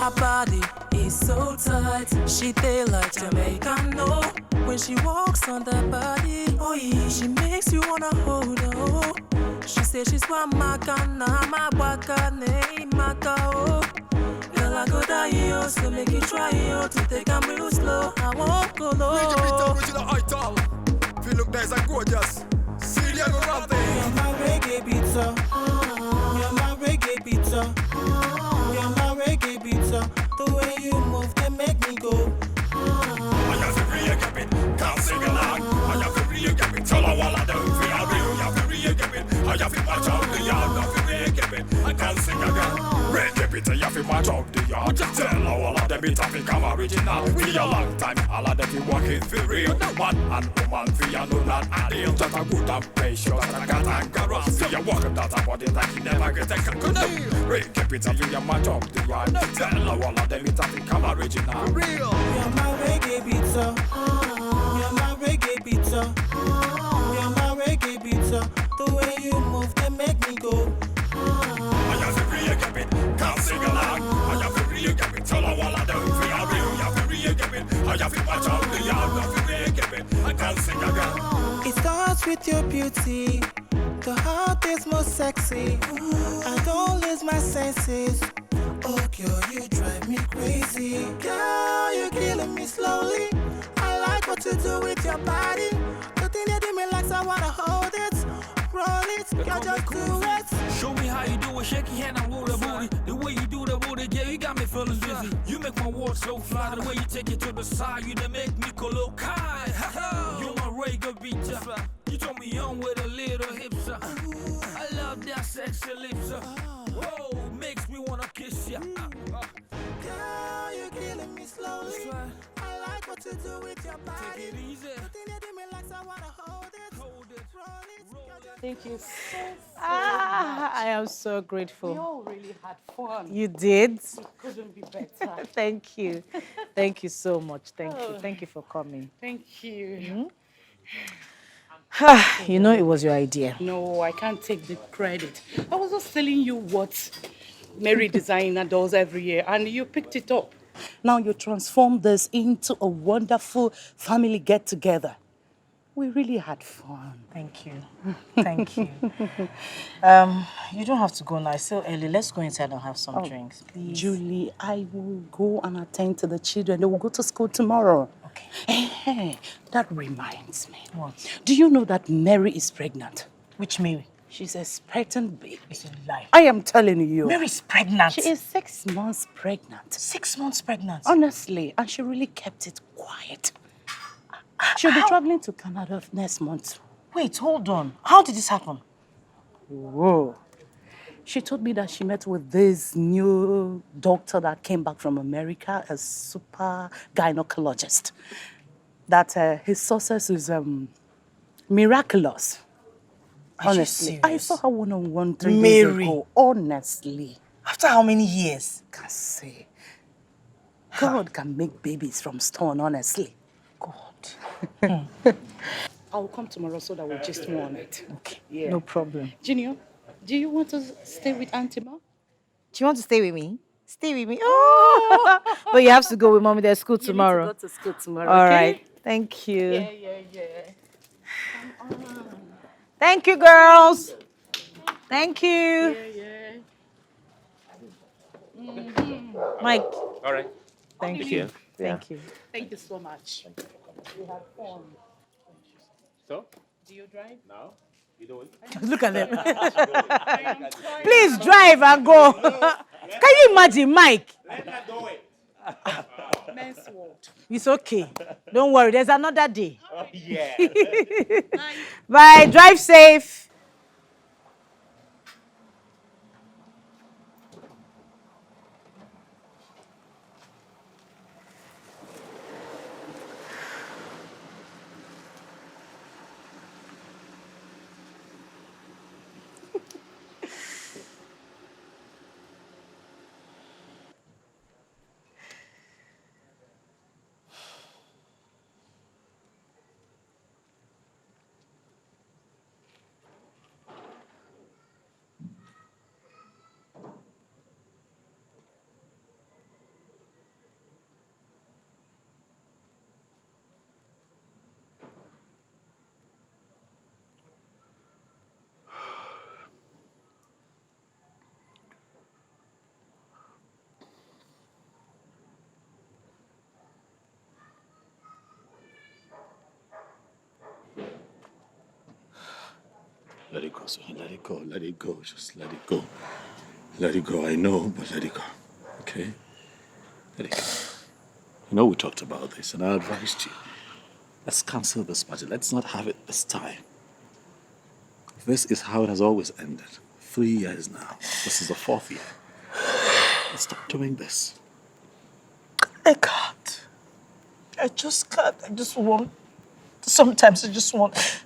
Her body is so tight. She feel like Jamaican, no. When she walks on the body, oh yeah, she makes you wanna hold her. Oh. She says she's one Makana, my Wakane, Makao. Girl, I go die, yo, so make you try, yo, to take a real slow. I won't go low. Make it beat original ital. Feel look nice and gorgeous. See the Confronting. You're my reggae pizza. You're my reggae pizza. You're my reggae pizza. The way you move can make me go. I have to re-get it. Can't sing along. I have to re-get it. Tell her what I do. Feel real. I have to re-get it. I have to watch out the yard. I have to re-get it. I can't sing again. Re-get it. I have to watch out the yard. Tell her all of them it's a become original. We a long time. All of them be working for real. Man and woman for you know not ideal. Just a good and patient. Just a cantankerous. See you walking that a body that you never get a control. Re-get it. I have to match up the yard. Tell her all of them it's a become original. Real. You're my reggae pizza. You're my reggae pizza. You're my reggae pizza. The way you move can make me go. I have to re-get it. Can't sing along. I have to re-get it. Tell her what I do. Feel real. I have to re-get it. I have to watch out the yard. I have to re-get it. I can't sing again. It starts with your beauty. The heart is most sexy. I don't lose my senses. Oh girl, you drive me crazy. Girl, you're killing me slowly. I like what you do with your body. The thing you do me like I wanna hold it. Roll it, girl, just do it. Show me how you do it, shake your hand and roll the booty. The way you do the booty, yeah, you got me feeling dizzy. You make my world so fly, the way you take it to the side, you done make me go look high. You're my reggae beater. You told me young with a little hips. I love that sexy lips. Whoa, makes me wanna kiss ya. Girl, you're killing me slowly. I like what you do with your body. Take it easy. The thing you do me like I wanna hold it. Roll it, girl, just Thank you so much. I am so grateful. We all really had fun. You did? It couldn't be better. Thank you. Thank you so much. Thank you. Thank you for coming. Thank you. You know it was your idea. No, I can't take the credit. I was just telling you what Mary Designer does every year, and you picked it up. Now you transform this into a wonderful family get-together. We really had fun. Thank you. Thank you. You don't have to go now. It's still early. Let's go inside and have some drinks, please. Julie, I will go and attend to the children. They will go to school tomorrow. Okay. Hey, that reminds me. What? Do you know that Mary is pregnant? Which Mary? She's expecting baby. It's a lie. I am telling you. Mary's pregnant. She is 6 months pregnant. 6 months pregnant. Honestly, and she really kept it quiet. She'll be traveling to Canada next month. Wait, hold on. How did this happen? Whoa. She told me that she met with this new doctor that came back from America, a super gynecologist. That his success is miraculous. Honestly, I saw her one-on-one 3 days ago. Honestly. After how many years? Can't say. God can make babies from stone, honestly. God. I'll come tomorrow so that we'll just more on it. Okay, Yeah. no problem. Junior, do you want to stay with Auntie Ma? Do you want to stay with me? Stay with me. Oh! But you have to go with mommy. There's school tomorrow. You need to go to school tomorrow, All okay? right. Thank you. Yeah. Come on. Thank you, girls. Thank you. Yeah. Mike. All right. Thank you. Thank you. Thank you so much. We had fun. So, Do you drive? now, you do it. Look at them. Please drive and go. Can you imagine, Mike? Let her do it. Men's world. It's okay. Don't worry. There's another day. Oh, yeah. Bye. Drive safe. Let it go, son. Let it go. Let it go. Just let it go. Let it go. I know, but let it go. Okay? Let it go. You know we talked about this, and I advised you. Let's cancel this party. Let's not have it this time. This is how it has always ended. 3 years now. This is the 4th year. Let's stop doing this. I can't. I just can't. Sometimes I just want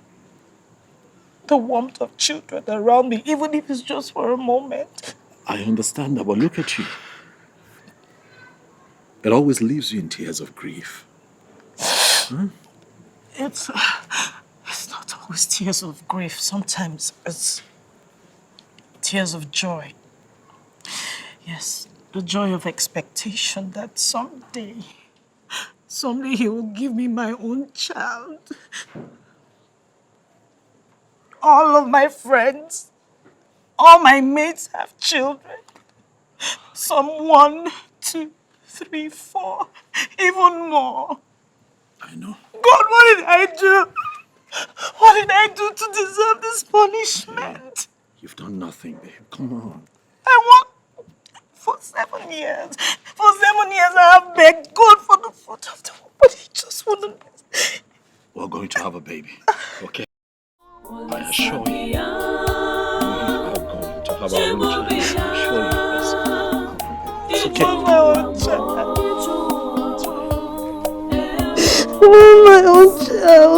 the warmth of children around me, even if it's just for a moment. I understand that, but look at you. It always leaves you in tears of grief. Huh? It's not always tears of grief. Sometimes it's tears of joy. Yes, the joy of expectation that someday he will give me my own child. All of my friends, all my mates have children. Some 1, 2, 3, 4, even more. I know. God, what did I do? What did I do to deserve this punishment? You've done nothing, babe. Come on. I worked for 7 years. For 7 years I have begged God for the fruit of the womb, but he just wouldn't. We're going to have a baby. Okay? I assure you. We are going to have our own child. I assure you this. It's okay. My own child. My own child. We'll have them.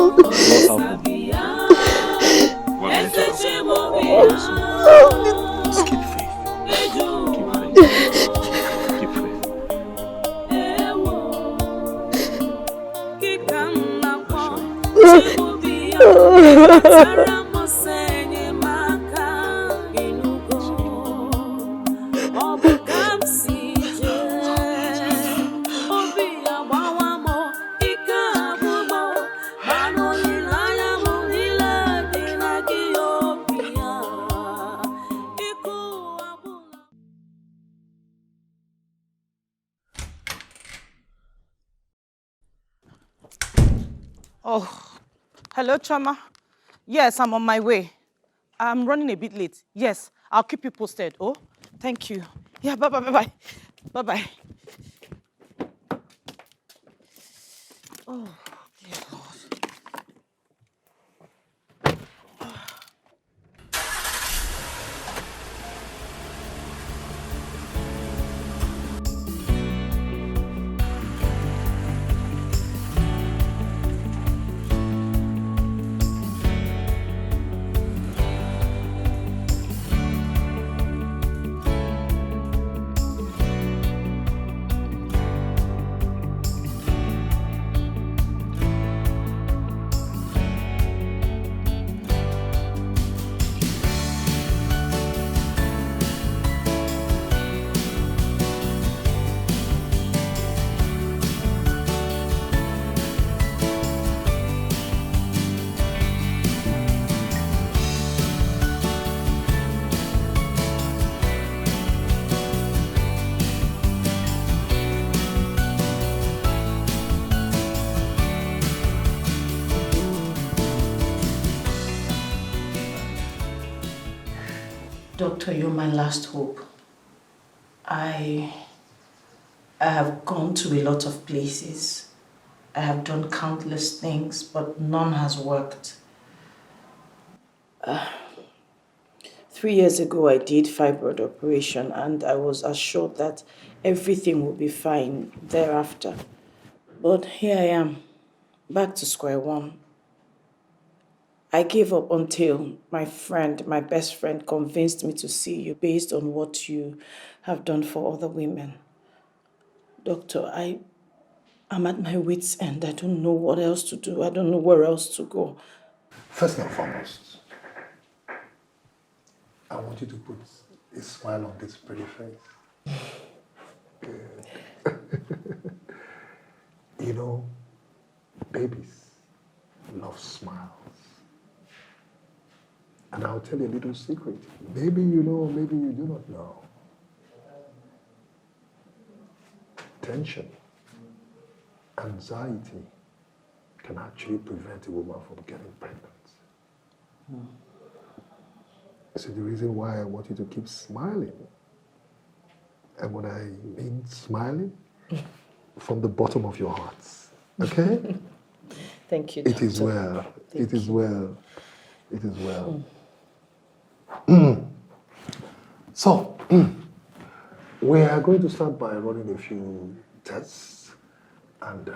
We're going to have them. Just keep faith. Keep faith. Oh, hello, Chama. Yes, I'm on my way. I'm running a bit late. Yes, I'll keep you posted. Oh, thank you. Yeah, bye-bye, bye-bye. Bye-bye. Oh, dear God. Doctor, you're my last hope. I have gone to a lot of places. I have done countless things, but none has worked. 3 years ago, I did fibroid operation, and I was assured that everything will be fine thereafter. But here I am, back to square one. I gave up until my best friend, convinced me to see you based on what you have done for other women. Doctor, I'm at my wit's end. I don't know what else to do. I don't know where else to go. First and foremost, I want you to put a smile on this pretty face. Good. You know, babies love smiles. And I'll tell you a little secret. Maybe you know, maybe you do not know. Tension, anxiety can actually prevent a woman from getting pregnant. See, the reason why I want you to keep smiling, and when I mean smiling, from the bottom of your hearts, okay? Thank you, It is Doctor. well. It is well. It is well. So, we are going to start by running a few tests and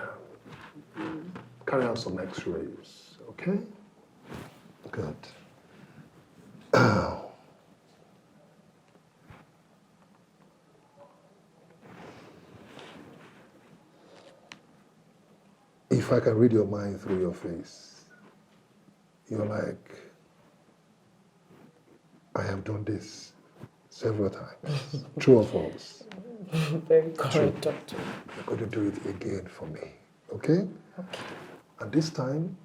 carry out some x-rays, okay? Good. If I can read your mind through your face, you're like, I have done this several times. True or false? Very correct, Doctor. You're going to do it again for me, okay? Okay. And this time,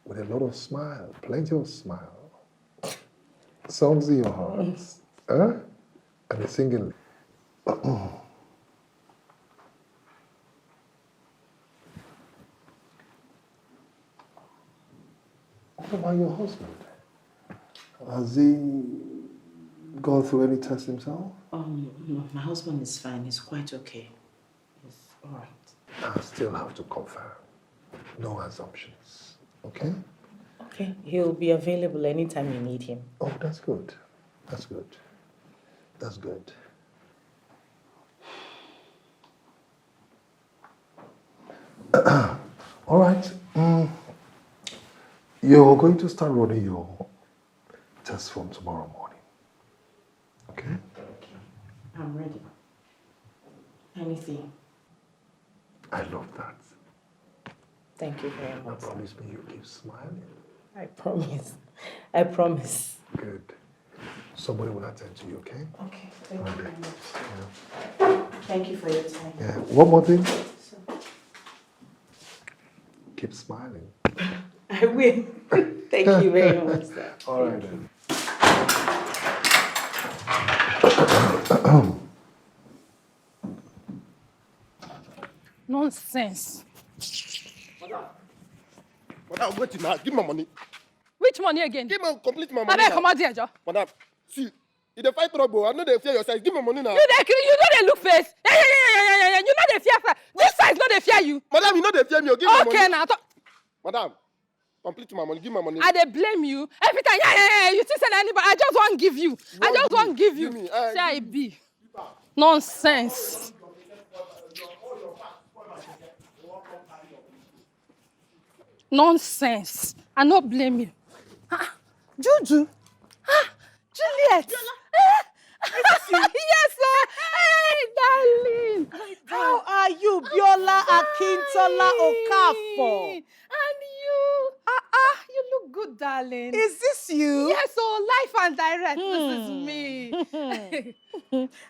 with a lot of smile, plenty of smile. Songs in your hearts, huh? And a singing. What about your husband? Has he gone through any tests himself? No, my husband is fine. He's quite okay. He's all right. I still have to confirm. No assumptions, okay? Okay, he'll be available anytime you need him. Oh, that's good. That's good. That's good. All right. You're going to start running your test from tomorrow morning. Okay? Okay, I'm ready. Anything. I love that. Thank you very Now much. promise me you'll keep smiling. I promise. I promise. Good. Somebody will attend to you, okay? Okay, thank you Okay. very much. Yeah. Thank you for your time. Yeah. One more thing. Keep smiling. I will. Thank you very much, sir. All right then. Nonsense. Madam, wait now. Give me my money. Which money again? Give me complete my I money. beg, now. come out here, Joe. Madam, see, if they fight trouble, I know they fear your size. Give me money now. You know they look face. Yeah. You know they fear. This size know they fear you. Madam, you know they fear me. Give me Okay, money. now. Madam, complete my money. Give me my money. I they blame you every time. Yeah. You still say anybody. I just want give you. I just want give you. Give me, Say I be. Nonsense. Nonsense. I not blame you. Juju. Juliet. Yes, sir. Hey, darling. How are you, Biola Akintola Okafor? And you. You look good, darling. Is this you? Yes, so life and direct. This is me.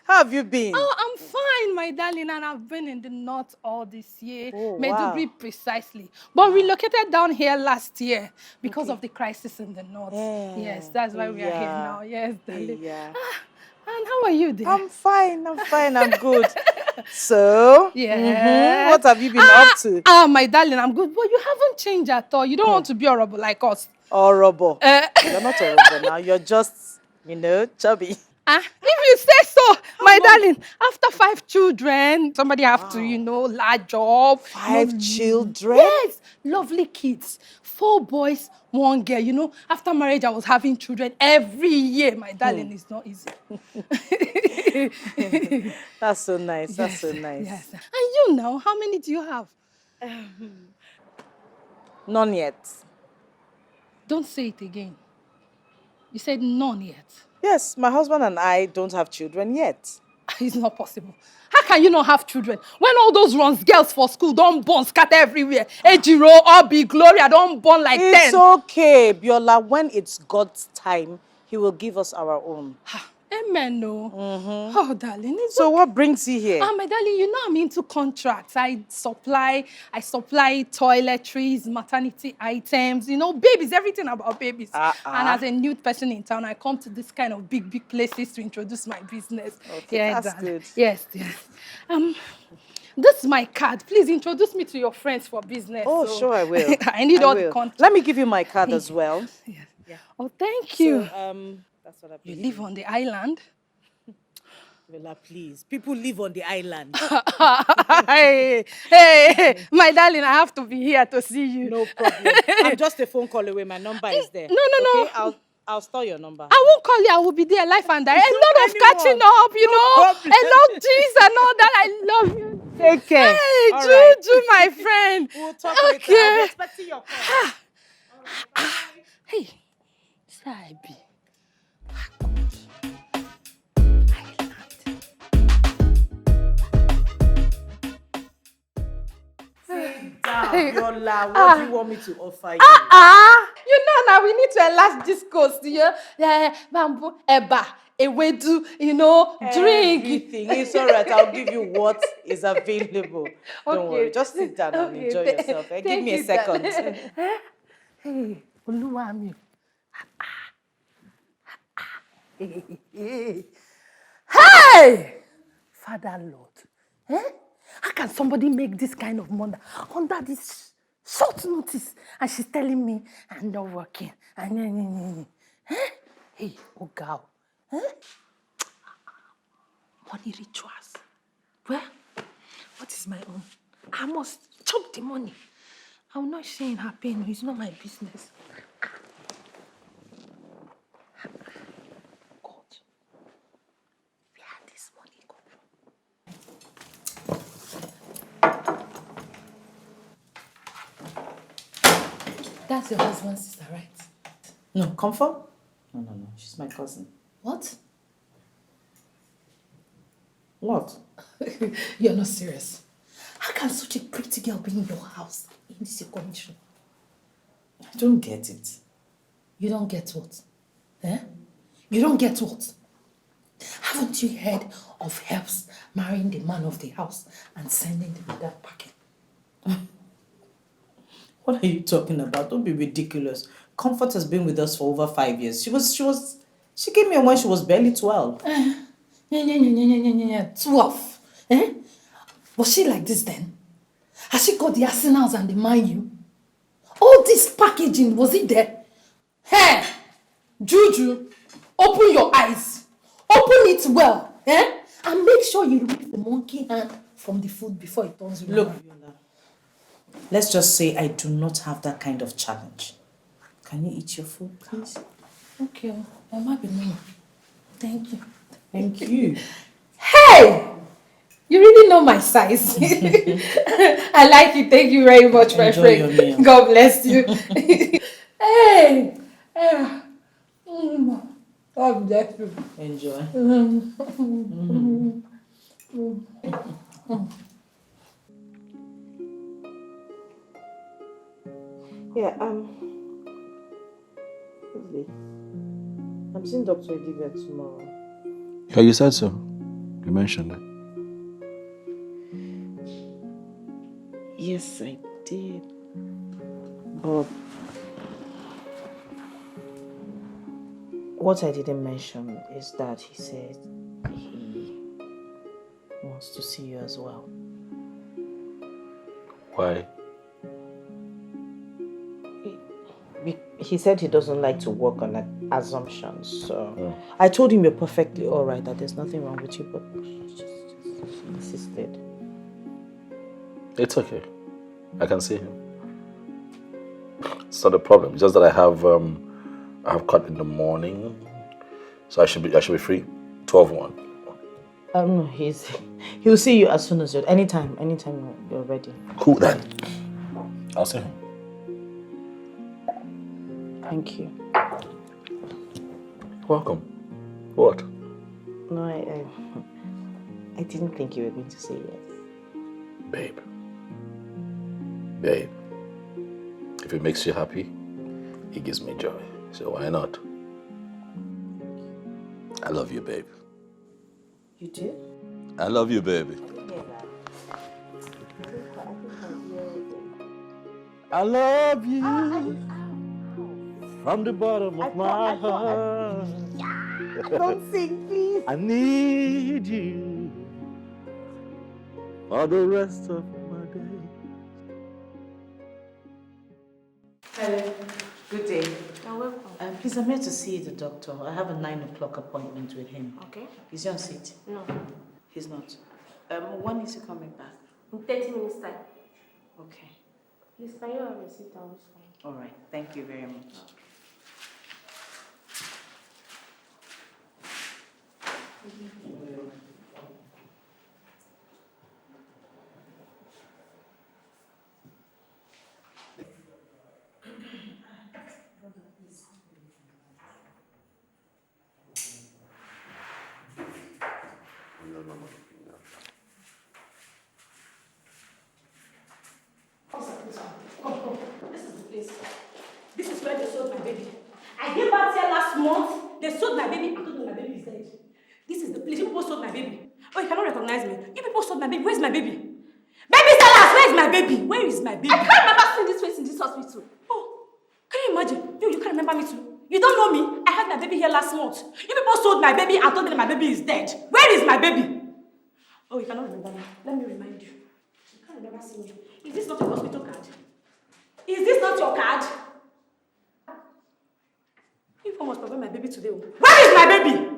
How have you been? Oh, I'm fine, my darling, and I've been in the north all this year, Oh, Maiduguri wow. precisely. But relocated down here last year because of the crisis in the north. Yeah. Yes, that's why we are here Yeah. now. Yes, darling. Yeah. And how are you there? I'm fine, I'm good. So, Yes. what have you been up to? My darling, I'm good. But you haven't changed at all. You don't want to be horrible like us. Horrible. You're not horrible now, you're just, chubby. If you say so, my darling, after 5 children, somebody have to, large job. 5 children? Yes, lovely kids. 4 boys, 1 girl. After marriage, I was having children every year. My darling, it's not easy. That's so nice, that's so nice. Yes. And you now, how many do you have? None yet. Don't say it again. You said none yet. Yes, my husband and I don't have children yet. It's not possible. How can you not have children? When all those runs girls for school don't born scatter everywhere. Ejiro, Obi, Gloria don't born like 10. It's okay, Biola. When it's God's time, He will give us our own. Amen, no. Oh, darling. So what brings you here? My darling, you know I'm into contracts. I supply toiletries, maternity items, babies, everything about babies. And as a new person in town, I come to this kind of big places to introduce my business. Okay, Yeah, that's darling. good. Yes. This is my card. Please introduce me to your friends for business. Oh, So sure, I will. I need all the will. contacts. Let me give you my card as well. Yes. Yeah. Oh, thank you. So, That's what I You believe. live on the island? Villa, please. People live on the island. hey, my darling, I have to be here to see you. No problem. I'm just a phone call away. My number is there. No. Okay, I'll store your number. I won't call you. I will be there live and direct. A lot of catching up, you know. problem. A lot of things and all that. I love you. Take care. Hey, All right. Juju, my friend. We'll talk later. I'll be expecting your call. Hey, say I be. Sit down, Yola. What do you want me to offer you? You know now we need to enlarge this coast, yeah, bamboo, eba, ewedu, you know, drink. Everything. It's all right. I'll give you what is available. Don't worry. Just sit down and enjoy yourself. Give me a second. Hey, Oluwami. Hey! Father Lord. How can somebody make this kind of money under this short notice? And she's telling me I'm not working. Hey, oh girl. Money rituals. Well, what is my own? I must chop the money. I'm not saying her pain. It's not my business. God, where this money come from? That's your husband's sister, right? No, Comfort? No. She's my cousin. What? What? You're not serious. How can such a pretty girl be in your house in this condition? I don't get it. You don't get what? You don't get what? Haven't you heard of helps marrying the man of the house and sending them that packet? What are you talking about? Don't be ridiculous. Comfort has been with us for over 5 years. She came here when she was barely 12. 12. Was she like this then? Has she got the arsenals and the mind you? All this packaging, was it there? Hey, Juju, open your eyes. Open it well, and make sure you remove the monkey hand from the food before it turns you. Look, let's just say I do not have that kind of challenge. Can you eat your food, please? Okay, I might be me. Thank you. Thank you. Hey! You really know my size. I like it. Thank you very much, my Enjoy friend. your meal. God bless you. Hey! God bless you. Enjoy. Yeah, Lovely. I'm seeing Dr. Olivia tomorrow. Yeah, you said so. You mentioned it. Yes, I did. But what I didn't mention is that he said he wants to see you as well. Why? He said he doesn't like to work on assumptions, so I told him you're perfectly all right, that there's nothing wrong with you, but he just insisted. It's okay. I can see him. It's not a problem. It's just that I have cut in the morning, so I should be free. 12:01. No, he'll see you as soon as anytime you're ready. Cool then. I'll see him. Thank you. Welcome. What? No, I didn't think you were going to say yes. Babe. Babe. If it makes you happy, it gives me joy. So why not? I love you, babe. You do? I love you, baby. I love you from the bottom of my heart. Don't sing, please. I need you for the rest of my day. Hello. Good day. You're welcome. Please, I'm here to see the doctor. I have a 9 o'clock appointment with him. Okay. Is he on seat? No. He's not. When is he coming back? In 30 minutes time. Okay. Please, can you have a seat down this one? All right. Thank you very much. This is the place. This is where they sold my baby. I gave birth here last month. They sold my baby. I told them my baby is dead. This is the place. You people sold my baby. Oh, you cannot recognize me. You people sold my baby. Where's my baby? Baby sellers, where is my baby? Where is my baby? I can't remember seeing this face in this hospital. Oh, can you imagine? You can't remember me too. You don't know me. I had my baby here last month. You people sold my baby and told me that my baby is dead. Where is my baby? Oh, you cannot remember me. Let me remind you. You can't remember seeing me. Is this not your hospital card? Is this not your card? You people must provide my baby today. Where is my baby?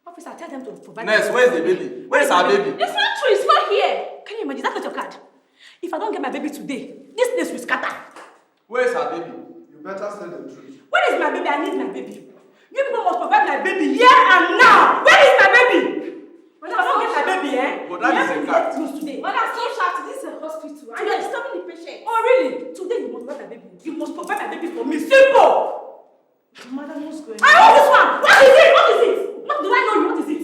Officer, tell them to provide. Nurse, where's the baby? Where is our baby? It's not true. It's not here. Can you imagine? That's not your card. If I don't get my baby today, this place will scatter. Where is our baby? You better tell the truth. Where is my baby? I need my baby. You people must provide my baby here and now. Where is my baby? If I don't get my baby, But that is a card. Today. Well, that's so sharp. This is a hospital. And you're disturbing the patient. Oh, really? Today you must provide my baby. You must provide my baby for me. Simple. Madam, what's going on? I want this one. What is it? What is it? What do I know you? What is it?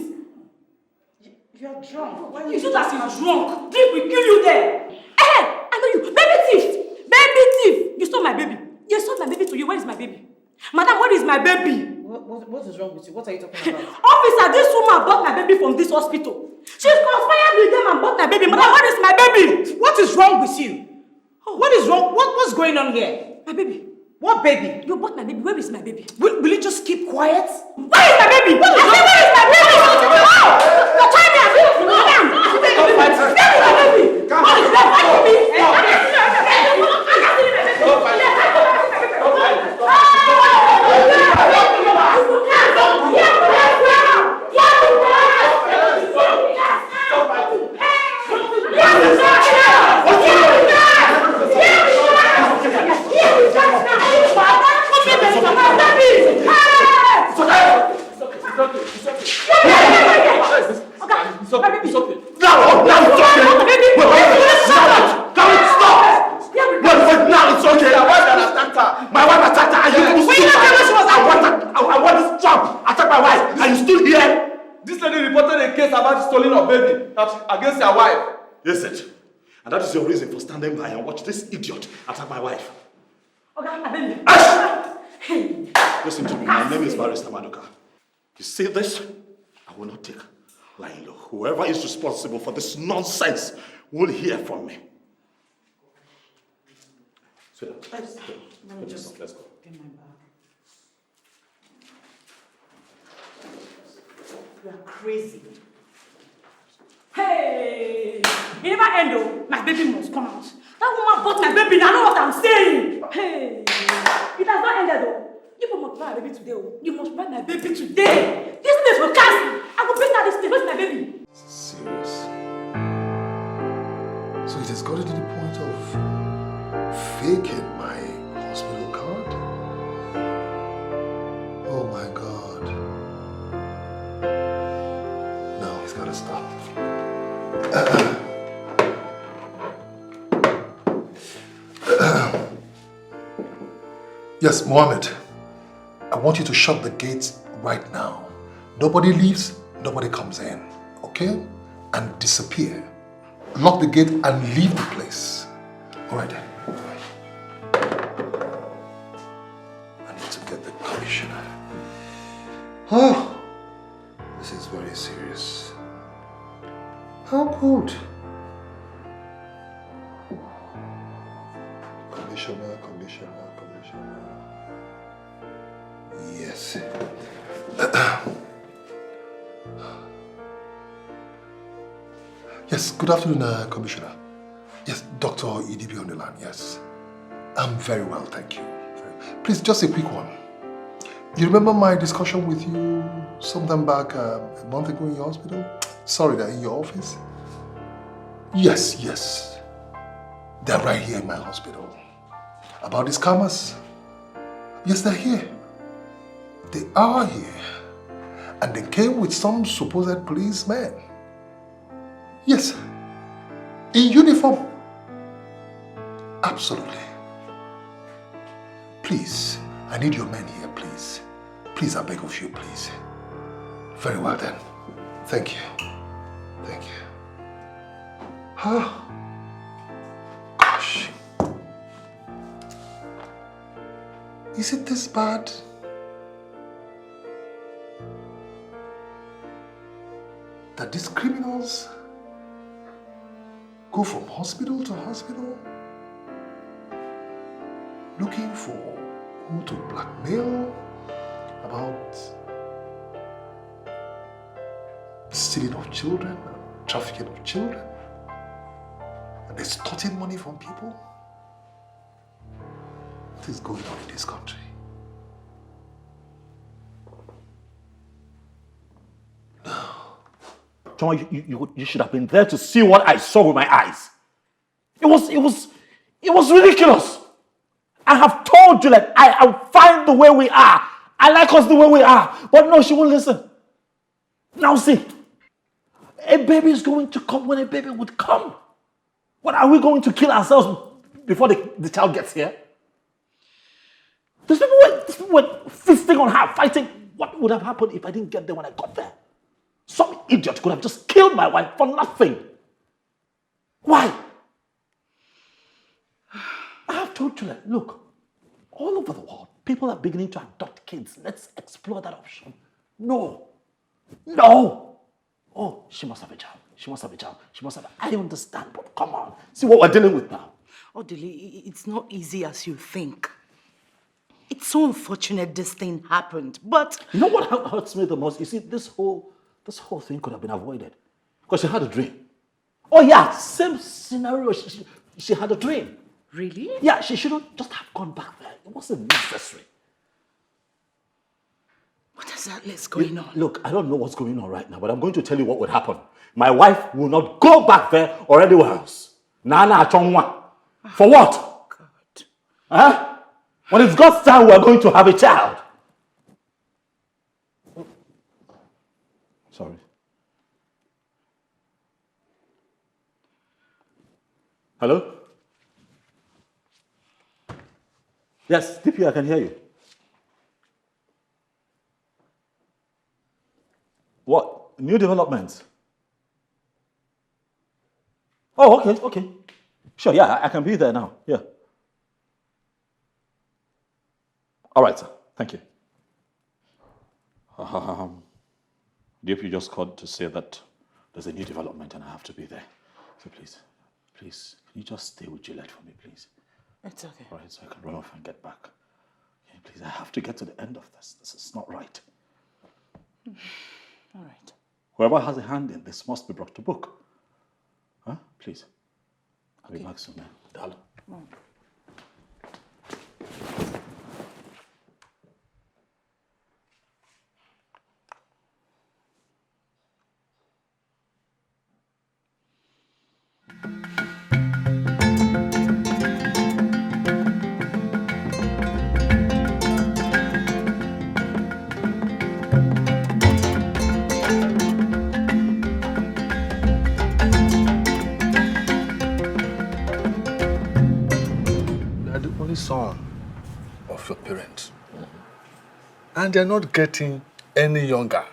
You're drunk. Why You should have been drunk. Drink will kill you there. I know you. Baby thief. Baby thief. You stole my baby. You sold my baby to you. Where is my baby? Madam, where is my baby? What is wrong with you? What are you talking about? Officer, this woman bought my baby from this hospital. She's conspired with them and bought my baby. Madam, where is my baby? What is wrong with you? What is wrong? What's going on here? My baby. What baby? You bought my baby. Where is my baby? Will you just keep quiet? Where is my baby? Where is my baby? You're trying me. Madam, where is my baby? What is my baby? Against your wife. Yes, it. And that is your reason for standing by and watch this idiot attack my wife. Okay, my baby. Listen to me. My name is Barrister Maduka. You see this? I will not take lying low. Whoever is responsible for this nonsense will hear from me. Sweetheart, let's go. Get my bag. You are crazy. Hey! It never end though. My baby must come out. That woman bought my baby. I know what I'm saying. Hey! It has not ended though. You must buy my baby today. You must buy my baby today. This place will cancel. I will bring out this thing. Where's my baby? Serious. So it has gotten to the point of faking my hospital card? Oh my God. No, it's gotta stop. Yes, Mohammed. I want you to shut the gates right now. Nobody leaves, nobody comes in, okay? And disappear. Lock the gate and leave the place. All right then. I need to get the commissioner. Oh, this is very serious. How good. Commissioner. Yes. Yes, good afternoon, Commissioner. Yes, Dr. Ini Edo on the line, yes. I'm very well, thank you. Very Please, just a quick one. You remember my discussion with you sometime back a month ago in your hospital? Sorry, that in your office? Yes. They're right here in my hospital. About these scammers? Yes, they're here. They are here. And they came with some supposed policemen. Yes. In uniform. Absolutely. Please, I need your men here, please. Please, I beg of you, please. Very well then. Thank you. Thank you. Gosh. Is it this bad? That these criminals go from hospital to hospital looking for who to blackmail about stealing of children, trafficking of children, and extorting money from people? What is going on in this country? John, you should have been there to see what I saw with my eyes. It was ridiculous. I have told you that I'll find the way we are. I like us the way we are. But no, she won't listen. Now see, a baby is going to come when a baby would come. What, are we going to kill ourselves before the child gets here? These people were feasting on her, fighting. What would have happened if I didn't get there when I got there? Some idiot could have just killed my wife for nothing. Why? I have told you that, look, all over the world, people are beginning to adopt kids. Let's explore that option. No. Oh, she must have a child. She must have. I understand, but come on. See what we're dealing with now. Odili, it's not easy as you think. It's so unfortunate this thing happened, but... You know what hurts me the most? You see, this whole thing could have been avoided. Because she had a dream. Oh yeah, same scenario. She had a dream. Really? Yeah, she shouldn't just have gone back there. It wasn't necessary. What exactly is going on? Look, I don't know what's going on right now, but I'm going to tell you what would happen. My wife will not go back there or anywhere else. Nana Chongwa. For what? God. Huh? When it's God's time, we're going to have a child. Sorry. Hello? Yes, DP, I can hear you. What? New developments? Oh, okay. Sure, yeah, I can be there now. Yeah. All right, sir. Thank you. DP just called to say that there's a new development and I have to be there. So please, can you just stay with Gillette for me, please? It's okay. All right, so I can run off and get back. Okay, please, I have to get to the end of this. This is not right. All right. Whoever has a hand in this must be brought to book. Huh? Please. I'll be back soon, man. Darling. Son of your parents, and they're not getting any younger.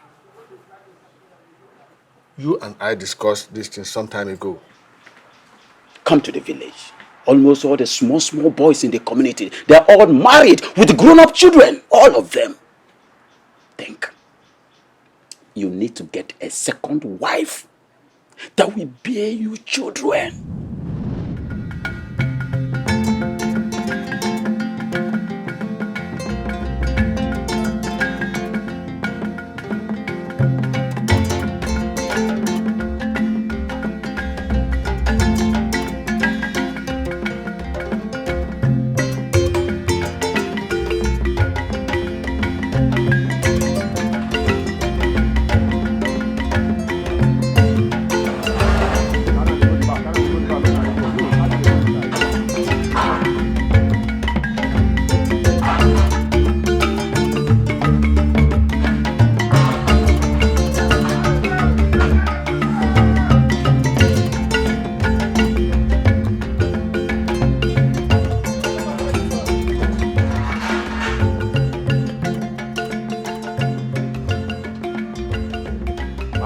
You and I discussed this thing some time ago. Come to the village. Almost all the small boys in the community, they're all married with grown-up children, all of them. Think. You need to get a second wife that will bear you children.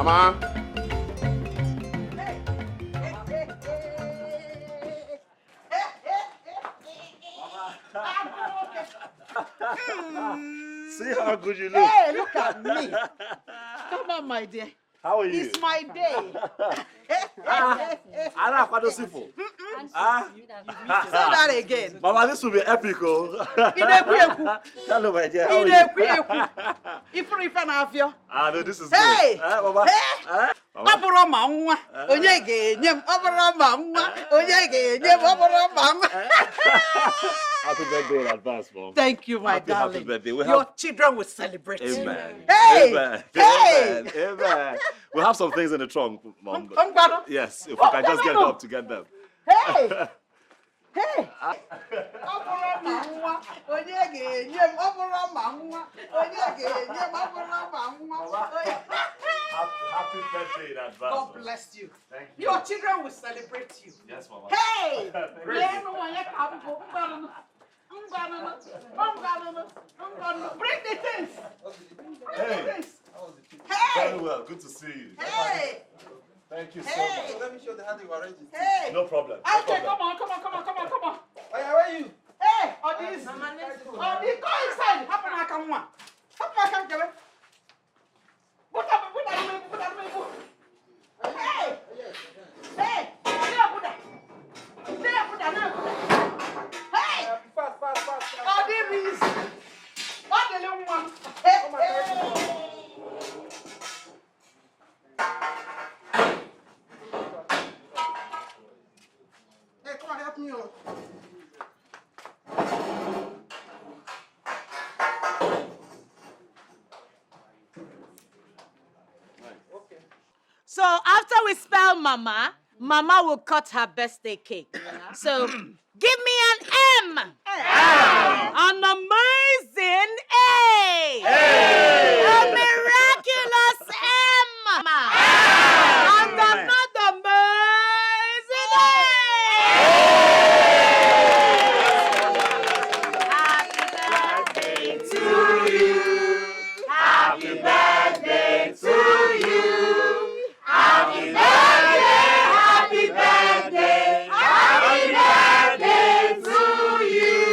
Mama. See how good you look. Hey, look at me. Come on, my dear. How are you? It's my day. Anna, what does it for? Say that again. Mama, this will be epic, oh. Hello, my dear. How are you? Ah, no, this is Hey! good. Mama. Hey! Mama. Happy birthday in advance, Mom. Thank you, my darling. Happy birthday. Your children will celebrate. Amen. Hey! Amen. Hey! Amen. Amen. We have some things in the trunk, Mom. Yes, if we can just get help to get them. Hey! Hey! Happy birthday in advance. God bless you. Thank you. Your children will celebrate you. Yes, Mama. Hey! Praise Bring the things. Hey. Hey! Very well. Good to see you. Hey! Thank you so Hey! much. Let me show the hand you arranged. Hey! No problem. No Okay, problem. come on. Where are you? Hey! All these. Go inside. Put Hey! Hey! Hey! Fast. All these. All the little ones. Hey! Hey, come on, help me. So after we spell Mama, Mama will cut her birthday cake. So give me an M. An amazing A. A miraculous M. And another amazing A. Happy birthday to you. Happy birthday to you. Happy birthday to you.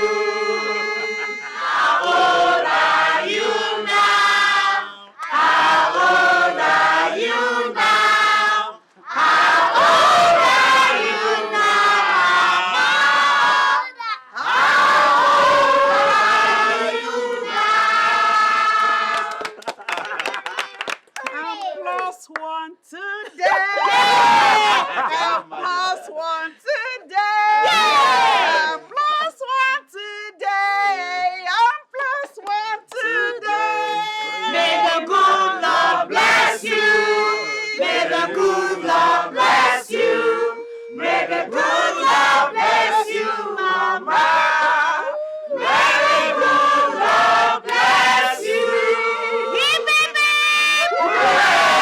How old are you now? How old are you now? How old are you now? How old are you now? I'm plus one today. I'm plus one today. I'm plus one today. I'm plus one today. May the good Lord bless you. May the good Lord bless you. May the good Lord bless you, Mama. May the good Lord bless you. Hip, hip, hip. Hooray!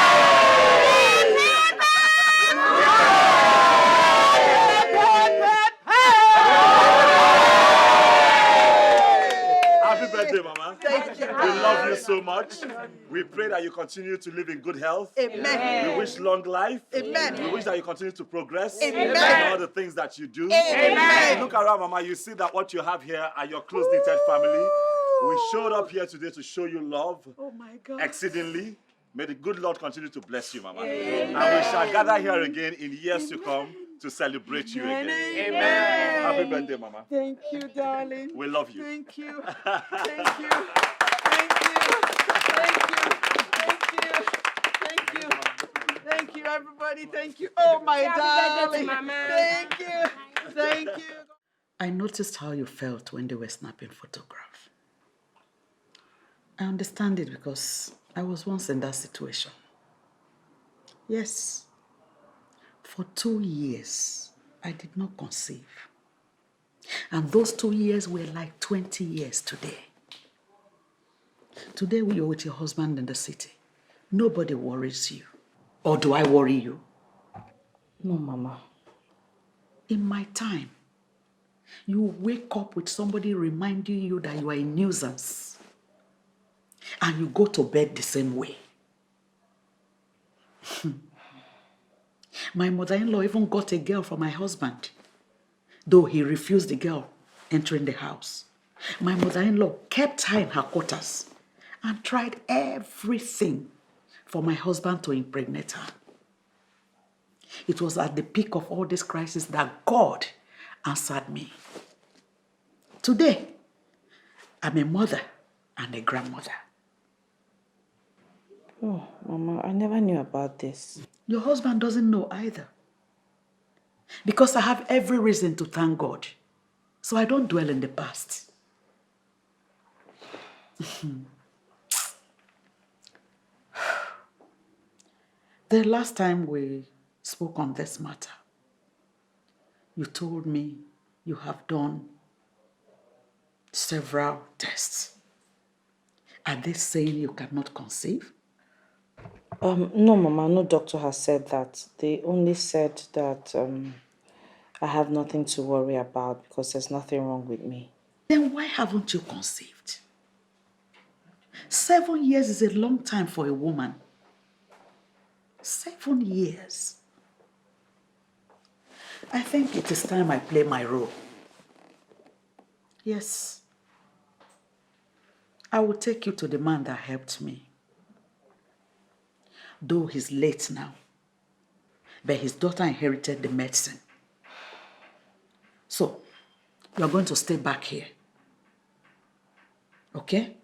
Hip, hip, hip. Happy birthday, Mama. Thank you. We love you so much. We pray that you continue to live in good health. Amen. We wish long life. Amen. We wish that you continue to progress Amen. in all the things that you do. Amen. Look around, Mama. You see that what you have here are your close-knitted family. We showed up here today to show you love Oh my God. exceedingly. May the good Lord continue to bless you, Mama. And we shall gather here again in years to come to celebrate you again. Amen. Happy birthday, Mama. Thank you, darling. We love you. Thank you. Thank you. Thank you. Thank you. Thank you. Thank you. Thank you, everybody. Thank you. Oh, my darling. Thank you. Thank you. I noticed how you felt when they were snapping photographs. I understand it because I was once in that situation. Yes, for 2 years, I did not conceive. And those 2 years were like 20 years today. Today, you're with your husband in the city. Nobody worries you. Or do I worry you? No, Mama. In my time, you wake up with somebody reminding you that you are a nuisance. And you go to bed the same way. My mother-in-law even got a girl for my husband, though he refused the girl entering the house. My mother-in-law kept her in her quarters and tried everything for my husband to impregnate her. It was at the peak of all this crisis that God answered me. Today, I'm a mother and a grandmother. Oh, Mama, I never knew about this. Your husband doesn't know either. Because I have every reason to thank God. So I don't dwell in the past. The last time we spoke on this matter, you told me you have done several tests. Are they saying you cannot conceive? No, Mama, no doctor has said that. They only said that I have nothing to worry about because there's nothing wrong with me. Then why haven't you conceived? 7 years is a long time for a woman. 7 years. I think it is time I play my role. Yes. I will take you to the man that helped me. Though he's late now, but his daughter inherited the medicine. So, you're going to stay back here. Okay?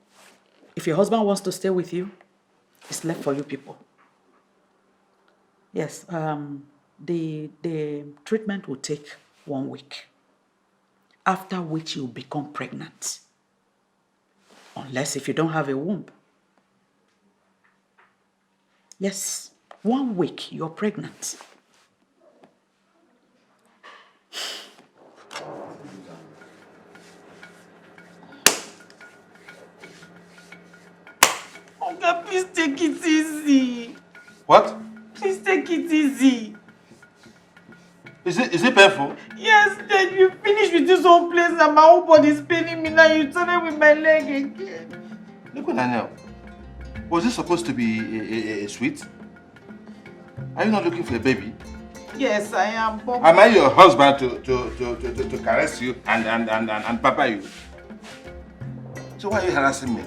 If your husband wants to stay with you, it's left for you people. Yes, the treatment will take 1 week, after which you'll become pregnant. Unless if you don't have a womb. Yes, 1 week, you're pregnant. Oga, please take it easy. What? Please take it easy. Is it painful? Yes, then you finish with this whole place and my whole body is paining me now. You turn with my leg again. Look what I know. Was this supposed to be a sweet? Are you not looking for a baby? Yes, I am. But Am I your husband to caress you and pamper you? So why are you harassing me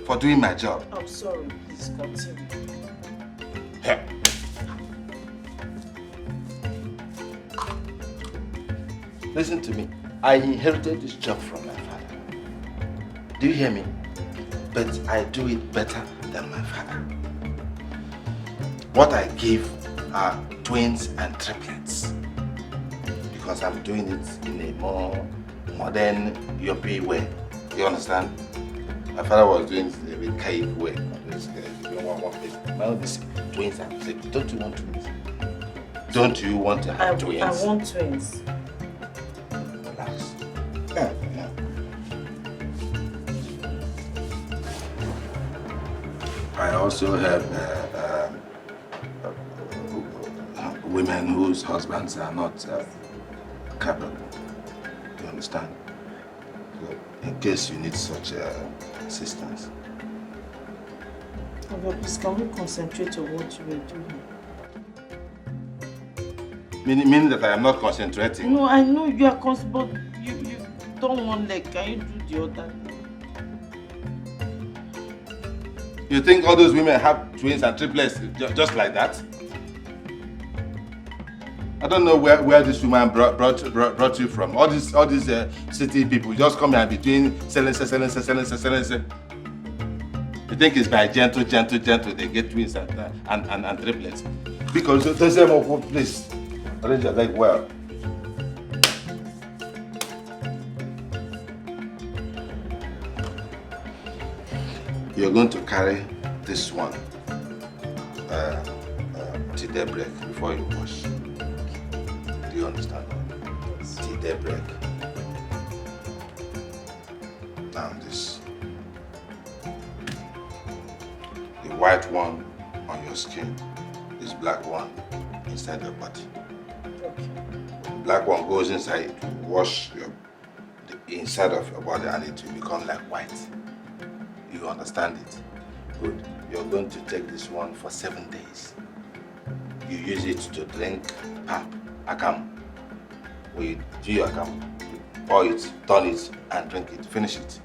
for doing my job? I'm sorry, please continue. Yeah. Listen to me. I inherited this job from my father. Do you hear me? But I do it better than my father. What I give are twins and triplets. Because I'm doing it in a more modern, European way. You understand? My father was doing it in a bit cake way. My own is twins and triplets. Don't you want twins? Don't you want to have twins? I want twins. Relax. I also have women whose husbands are not capable. You understand? So in case you need such assistance. Okay, please, can we concentrate on what you were doing? Meaning that I am not concentrating? No, I know you are but you don't want leg. Can you do the other? You think all those women have twins and triplets just like that? I don't know where this woman brought you from. All these city people just come here and be doing selling. You think it's by gentle they get twins and triplets? Because they say, oh, please arrange your leg well. You're going to carry this one till daybreak before you wash. Do you understand? Till daybreak. Now this. The white one on your skin is black one inside your body. Okay. The black one goes inside to wash the inside of your body and it will become like white. You understand it? Good. You're going to take this one for 7 days. you use it to drink akam. We do your akam, you pour it, turn it, and drink it, finish it.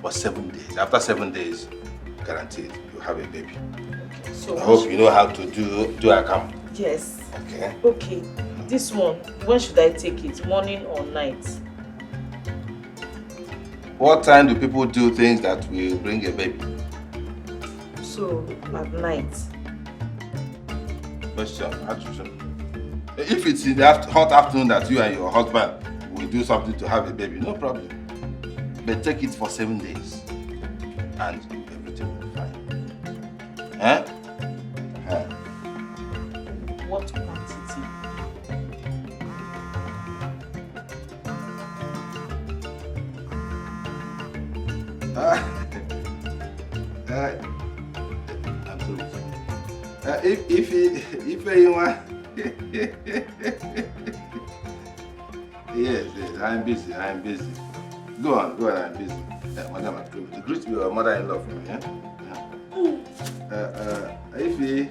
For 7 days. After 7 days, guaranteed, you have a baby. Okay, so I hope you know how to do akam. Yes. Okay. Okay. This one, when should I take it? Morning or night? What time do people do things that will bring a baby? So, at night. Question. If it's in the hot afternoon that you and your husband will do something to have a baby, no problem. But take it for 7 days and everything will be fine. Huh? Huh. What quantity? I'm sorry. If anyone, yes, I'm busy. Go on, I'm busy. Madam, greet your mother-in-law for me, yeah? Ify,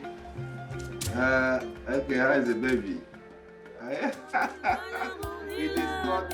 okay, how is the baby? It is not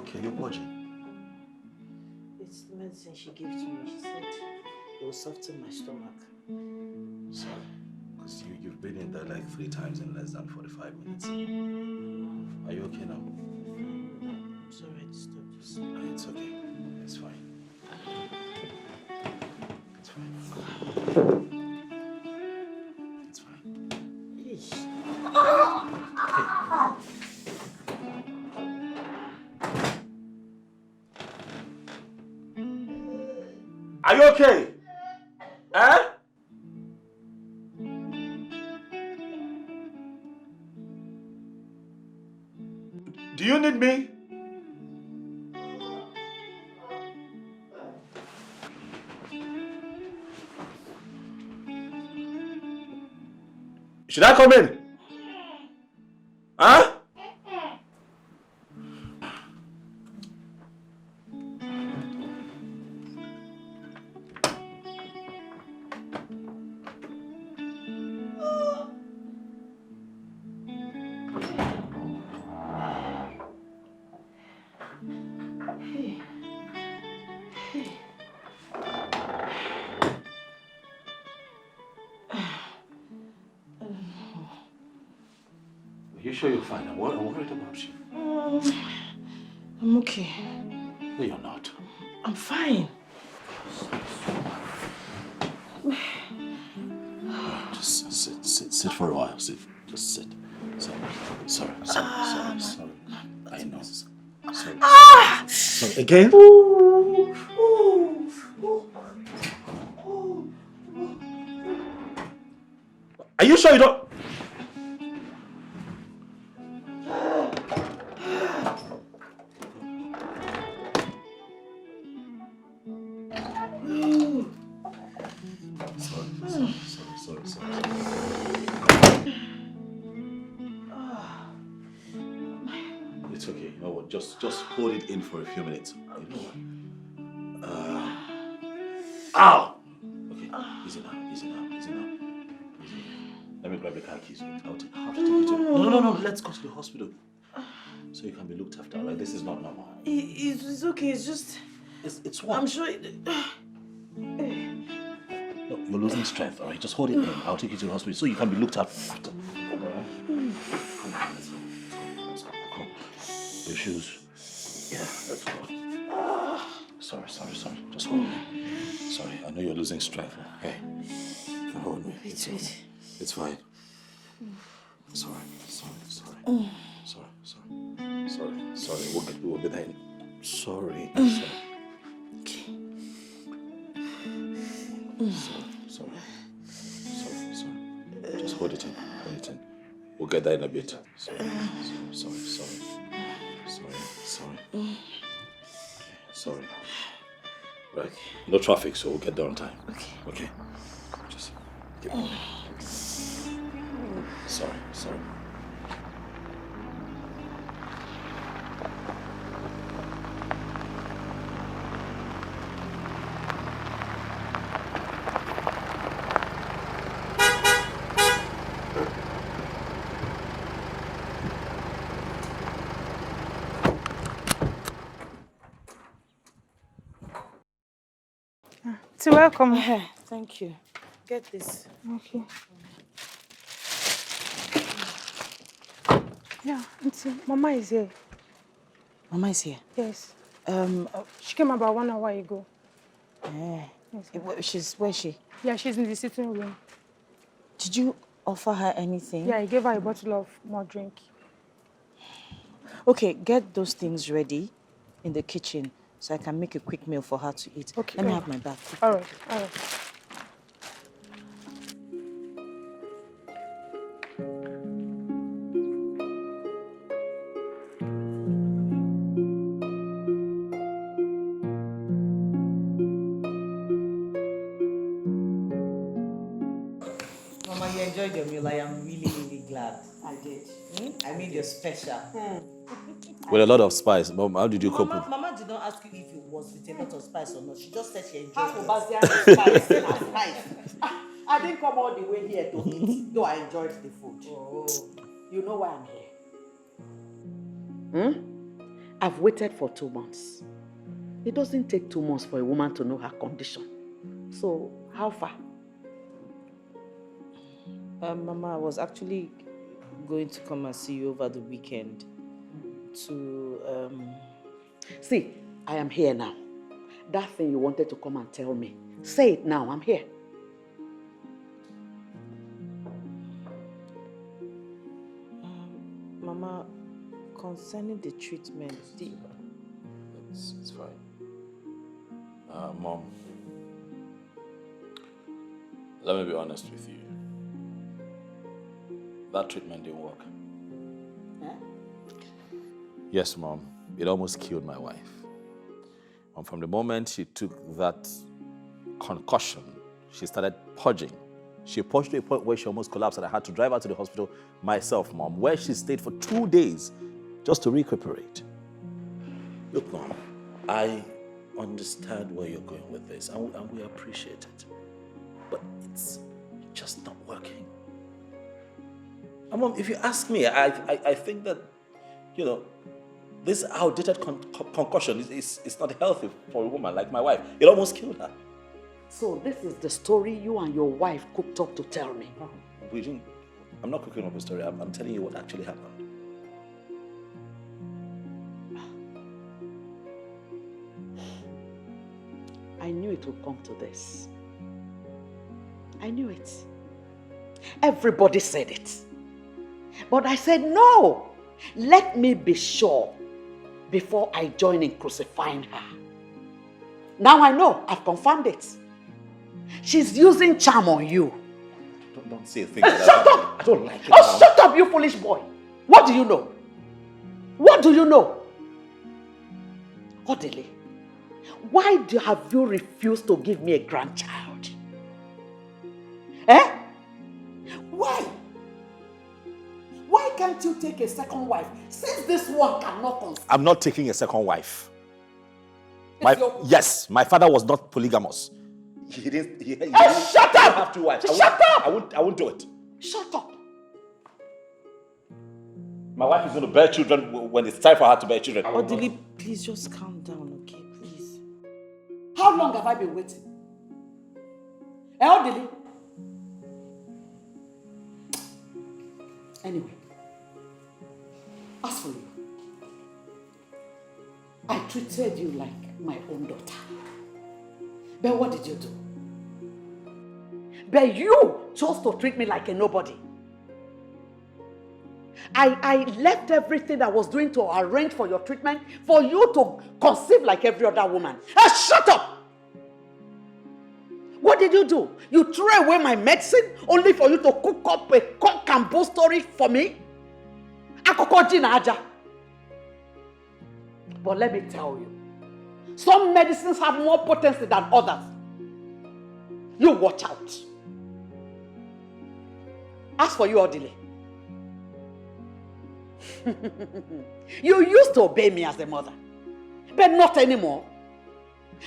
okay? You're purging. It's the medicine she gave to me. She said it will soften my stomach. Sorry. Because you've been in there like 3 times in less than 45 minutes. Are you okay now? I'm sorry I disturbed you. No, it's okay. It's fine. It's fine. It's fine. Are you okay? Eh? Do you need me? Should I come in? Huh? Are you sure you're fine? I'm worried about you. I'm okay. No, you're not. I'm fine. Just sit for a while. Sit. Just sit. Sorry. I know. Sorry. Sorry. Again? Are you sure you don't? Sorry. It's okay. You know what? Just hold it in for a few minutes. You know what? Ow! Okay. Easy now. Let me grab the car keys. I'll have to take you to... No. Let's go to the hospital. So you can be looked after. Like, this is not normal. It's okay. It's just... It's what? I'm sure... No, you're losing strength, alright? Just hold it in. I'll take you to the hospital so you can be looked after. Let's go. Come. Your shoes. Yeah, let's go. Sorry. Just hold me. Sorry, I know you're losing strength. Hey, you can hold me. Wait. It's fine. Sorry. We'll be there. Sorry. Okay. Sorry. Just hold it in. We'll get there in a bit. Sorry. Right. No traffic, so we'll get there on time. Okay. Just keep moving. Sorry. So welcome. Thank you. Get this. Okay. Yeah, Auntie, Mama is here. Mama is here? Yes. She came about 1 hour ago. Yes, where is she? Yeah, she's in the sitting room. Did you offer her anything? Yeah, I gave her a bottle of more drink. Okay, get those things ready in the kitchen so I can make a quick meal for her to eat. Okay. Let me have my bag. All right. Mama, you enjoyed your meal. I am really glad. I did. I made you special. With a lot of spice. Mom, how did you cope with? Mama did not ask you if it was with a lot of spice or not. She just said she enjoyed it. Spice. I didn't come all the way here to eat, though I enjoyed the food. Oh. You know why I'm here? I've waited for 2 months. It doesn't take 2 months for a woman to know her condition. So, how far? Mama, I was actually going to come and see you over the weekend to, See, I am here now. That thing you wanted to come and tell me, say it now, I'm here. Mama, concerning the treatment, It's fine. Mom, let me be honest with you. That treatment didn't work. Huh? Yes, Mom. It almost killed my wife. And from the moment she took that concussion, she started purging. She purged to a point where she almost collapsed and I had to drive her to the hospital myself, Mom, where she stayed for 2 days just to recuperate. Look, Mom, I understand where you're going with this and we appreciate it. But it's just not working. And Mom, if you ask me, I think that, this outdated concussion is not healthy for a woman like my wife. It almost killed her. So this is the story you and your wife cooked up to tell me. I'm not cooking up a story. I'm telling you what actually happened. I knew it would come to this. I knew it. Everybody said it. But I said, no, let me be sure before I join in crucifying her. Now I know, I've confirmed it. She's using charm on you. Don't say a thing like that. Shut up! I don't like it. Oh, shut up, you foolish boy. What do you know? What do you know? Odile, why have you refused to give me a grandchild? Eh? Why? Why can't you take a second wife since this one cannot conceive? I'm not taking a second wife. Yes, my father was not polygamous. He didn't. Shut up! Have 2 wives. Shut up! I won't do it. Shut up! My wife is going to bear children when it's time for her to bear children. Odile, please just calm down, okay? Please. How long have I been waiting? Odile? Anyway, as for you, I treated you like my own daughter. But what did you do? But you chose to treat me like a nobody. I left everything I was doing to arrange for your treatment for you to conceive like every other woman. Shut up! What did you do? You threw away my medicine only for you to cook up a cock and bull story for me? But let me tell you, some medicines have more potency than others. You watch out. As for you, Odile, you used to obey me as a mother, but not anymore.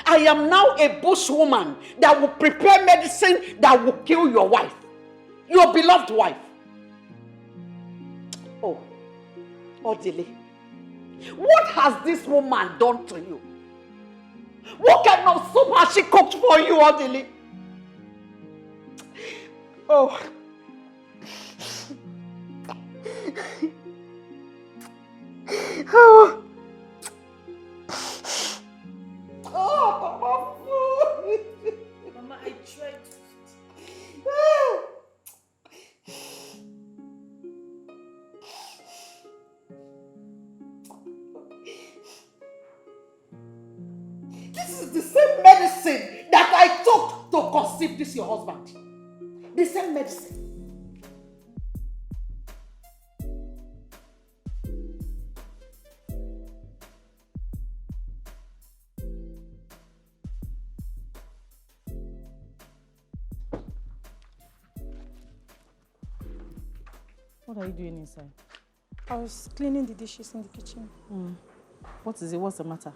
I am now a bushwoman that will prepare medicine that will kill your wife, your beloved wife. Oh, Odile, what has this woman done to you? What kind of soup has she cooked for you, Odile? Oh. Oh. Oh, Mama, I tried. This is the same medicine that I took to conceive this your husband. The same medicine. What are you doing inside? I was cleaning the dishes in the kitchen. What is it? What's the matter?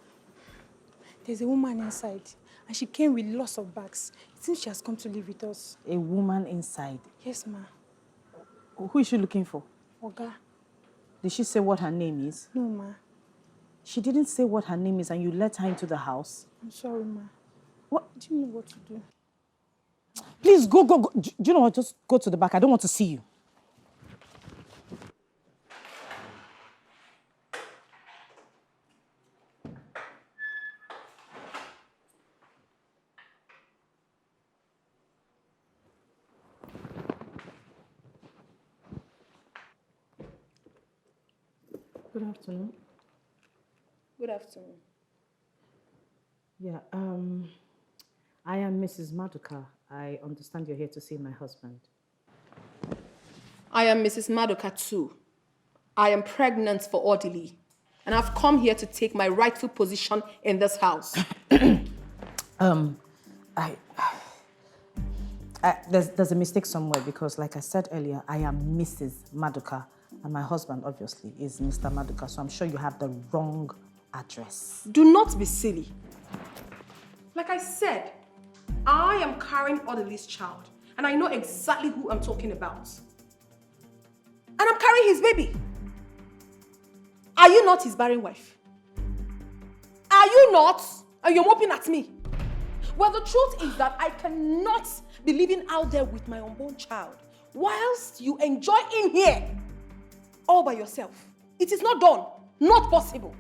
There's a woman inside, and she came with lots of bags. It seems she has come to live with us. A woman inside? Yes, ma. Who is she looking for? Oga. Did she say what her name is? No, ma. She didn't say what her name is and you let her into the house? I'm sorry, ma. What? Do you know what to do? Please, go. Do you know what? Just go to the back. I don't want to see you. Good afternoon. Good afternoon. Yeah, I am Mrs. Maduka. I understand you're here to see my husband. I am Mrs. Maduka too. I am pregnant for Odili, and I've come here to take my rightful position in this house. There's a mistake somewhere because, like I said earlier, I am Mrs. Maduka, and my husband, obviously, is Mr. Maduka, so I'm sure you have the wrong address. Do not be silly. Like I said, I am carrying Odili's child, and I know exactly who I'm talking about. And I'm carrying his baby. Are you not his barren wife? Are you not? And you're moping at me. Well, the truth is that I cannot be living out there with my unborn child whilst you enjoy in here all by yourself. It is not done. Not possible.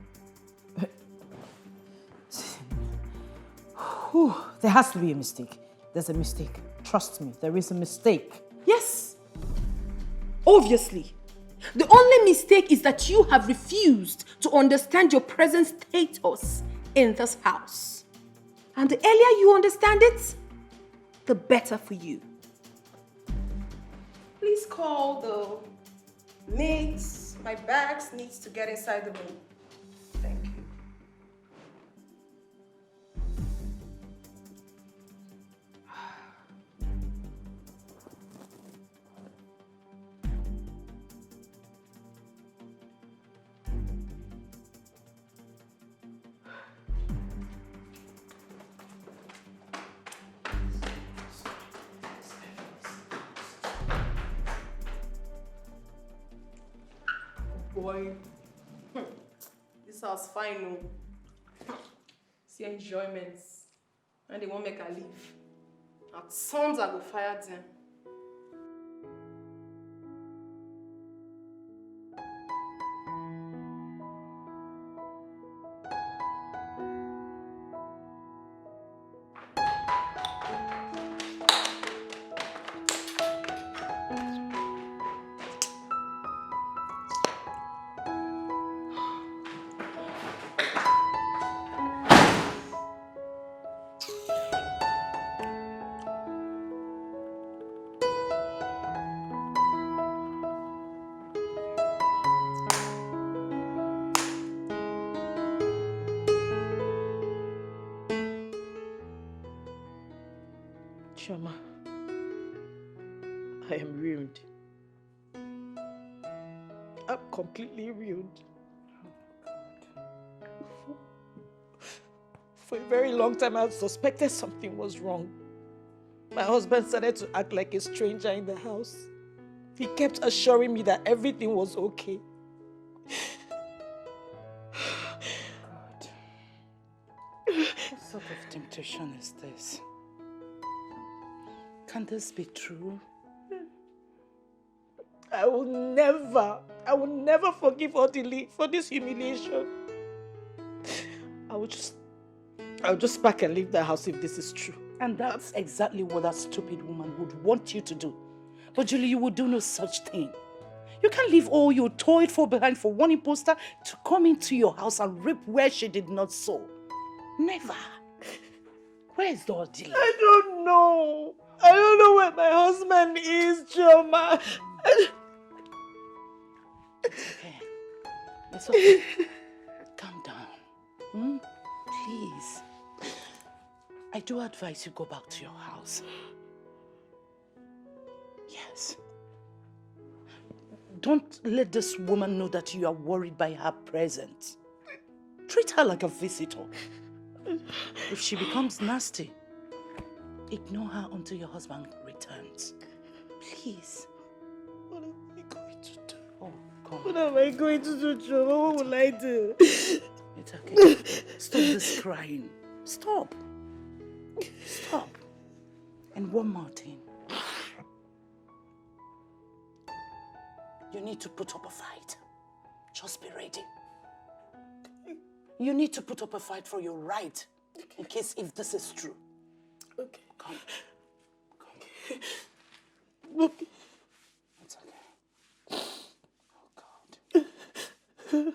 There has to be a mistake. There's a mistake. Trust me, there is a mistake. Yes. Obviously. The only mistake is that you have refused to understand your present status in this house. And the earlier you understand it, the better for you. Please call the maids. My bags needs to get inside the room. Thank you. Boy, this house fine, no. See enjoyments, and they won't make her leave. At sons I go fire them. Chioma, I am ruined. I'm completely ruined. For a very long time, I suspected something was wrong. My husband started to act like a stranger in the house. He kept assuring me that everything was okay. God. What sort of temptation is this? Can this be true? I will never forgive Odili for this humiliation. I'll just pack and leave the house if this is true. And that's exactly what that stupid woman would want you to do. But Julie, you would do no such thing. You can't leave all you toiled for behind for one imposter to come into your house and rip where she did not sow. Never. Where is the Odili? I don't know. I don't know where my husband is, Chioma. It's okay. It's okay. Calm down. Please. I do advise you go back to your house. Yes. Don't let this woman know that you are worried by her presence. Treat her like a visitor. If she becomes nasty, ignore her until your husband returns. Please. What am I going to do? Oh, come on. What am I going to do, Chioma? What will I do? It's It's okay. Stop this crying. Stop. Stop. And one more thing. You need to put up a fight. Just be ready. You need to put up a fight for your right. In case if this is true. Okay. Come. Okay. It's okay. Oh, God.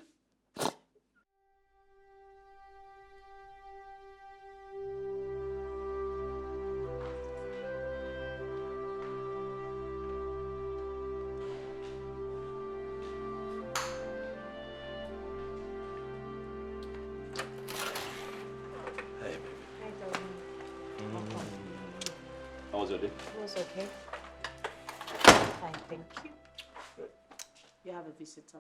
How was your day? It was okay. Fine, thank you. You have a visitor.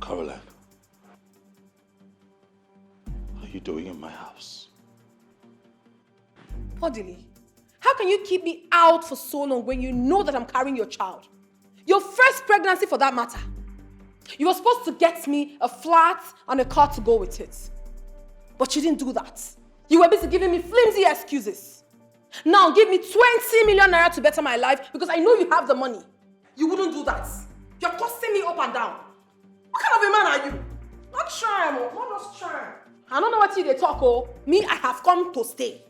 Caroline, what are you doing in my house? Odili, how can you keep me out for so long when you know that I'm carrying your child? Your first pregnancy for that matter. You were supposed to get me a flat and a car to go with it. But you didn't do that. You were busy giving me flimsy excuses. Now give me 20 million naira to better my life because I know you have the money. You wouldn't do that. You're tossing me up and down. What kind of a man are you? Not charm, not just charm. I don't know what you they talk, oh. Me, I have come to stay.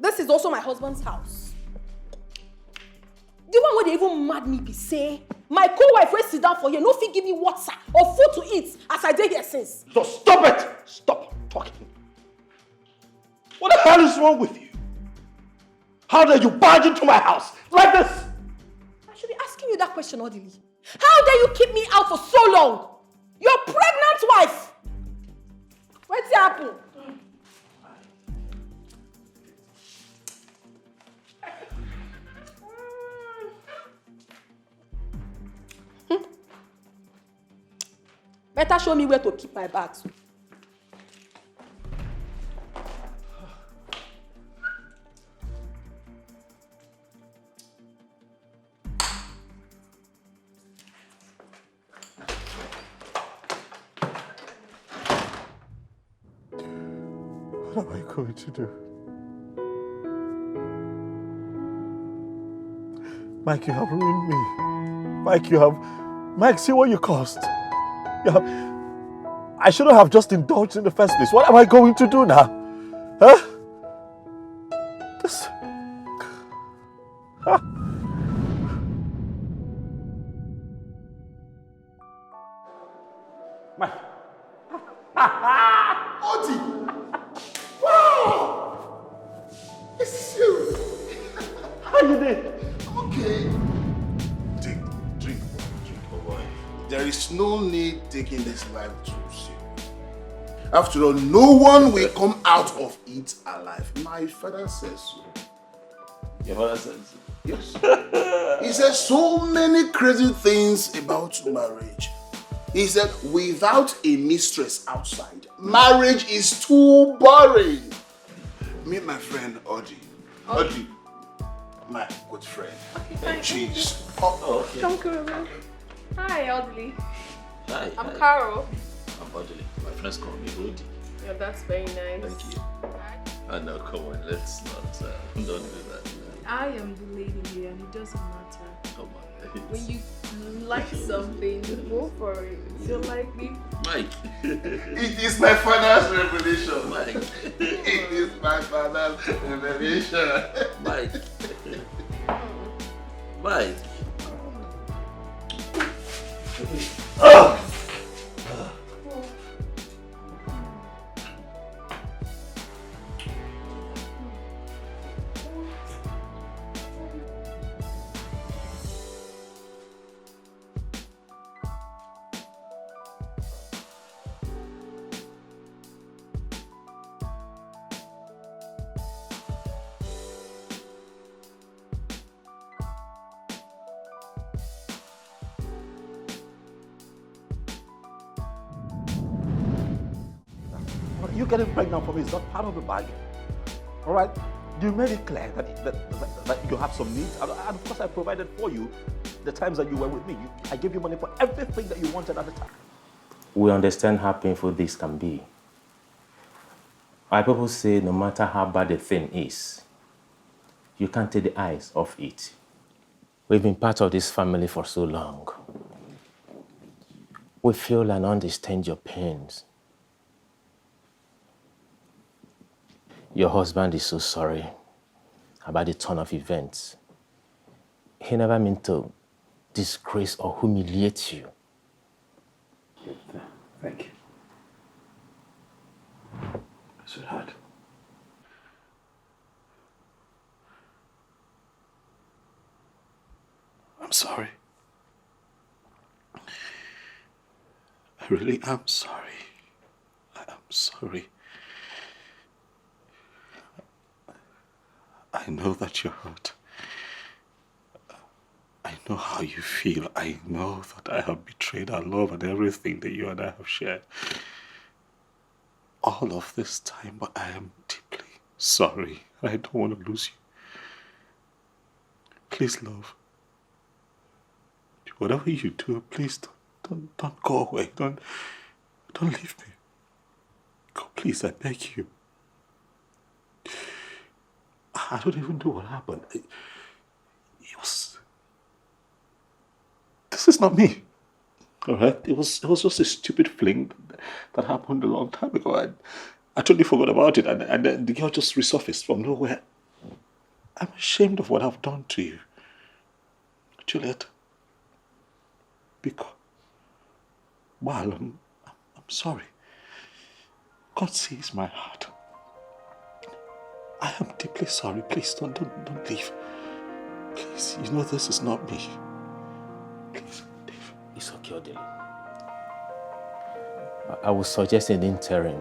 This is also my husband's house. The one where they even mad me be say, my co-wife will sit down for here, no fit give me water or food to eat as I did here since. So stop it! Stop talking. What the hell is wrong with you? How dare you barge into my house like this? I should be asking you that question, Odili. How dare you keep me out for so long? Your pregnant wife! What's happened? Better show me where to keep my bags. What am I going to do? Mike, you have ruined me. Mike, see what you caused. I shouldn't have just indulged in the first place. What am I going to do now? Huh? This... Huh? Mike. Oti! Wow! It's you! How you did? Okay. Drink, oh boy. There is no need taking this life too serious. After all, no one will come out of it alive. My father says so. Your father says so? Yes. He says so many crazy things about marriage. He said, without a mistress outside, marriage is too boring. Meet my friend, Odi. Odi, my good friend. Okay, fine. Cheese. Oh, okay. Come, Carol. Hi, Audley. Hi. I'm Carol. I'm Audley. My friends call me Odi. Yeah, that's very nice. Thank you. I know, come on, let's not, don't do that. I am the lady here and it doesn't matter. Come on. When you like something, go for it. You don't like me? Mike. It is my father's revelation. Mike. It is my father's revelation. Mike. Mike. Oh! You getting pregnant for me is not part of the bargain. All right? You made it clear that you have some needs, and of course I provided for you the times that you were with me. I gave you money for everything that you wanted at the time. We understand how painful this can be. Our people say no matter how bad the thing is, you can't take the eyes off it. We've been part of this family for so long. We feel and understand your pains. Your husband is so sorry about the turn of events. He never meant to disgrace or humiliate you. Thank you. Sweetheart. I'm sorry. I really am sorry. I am sorry. I know that you're hurt. I know how you feel. I know that I have betrayed our love and everything that you and I have shared. All of this time, but I am deeply sorry. I don't want to lose you. Please, love. Whatever you do, please don't go away. Don't leave me. God, please, I beg you. I don't even know what happened. It was... This is not me. All right? It was just a stupid fling that happened a long time ago. I totally forgot about it, and then the girl just resurfaced from nowhere. I'm ashamed of what I've done to you. Juliet. Because... Well, I'm sorry. God sees my heart. I am deeply sorry. Please don't leave. Please, you know this is not me. Please, Dave. It's okay, Odile. I would suggest in the interim,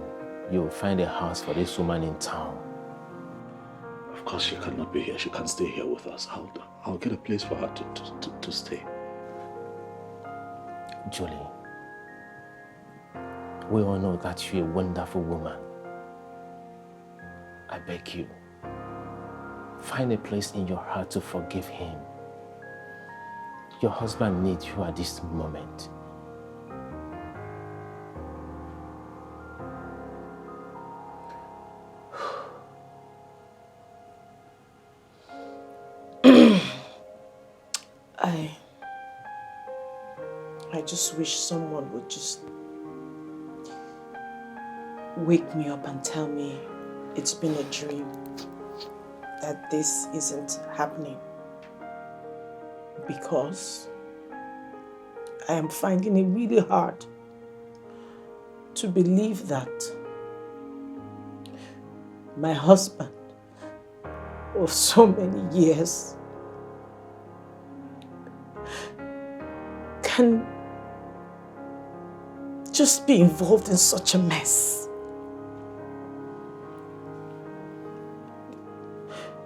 you will find a house for this woman in town. Of course, she cannot be here. She can't stay here with us. I'll get a place for her to stay. Julie, we all know that you're a wonderful woman. I beg you, find a place in your heart to forgive him. Your husband needs you at this moment. I just wish someone would just wake me up and tell me it's been a dream, that this isn't happening. Because I am finding it really hard to believe that my husband of so many years can just be involved in such a mess.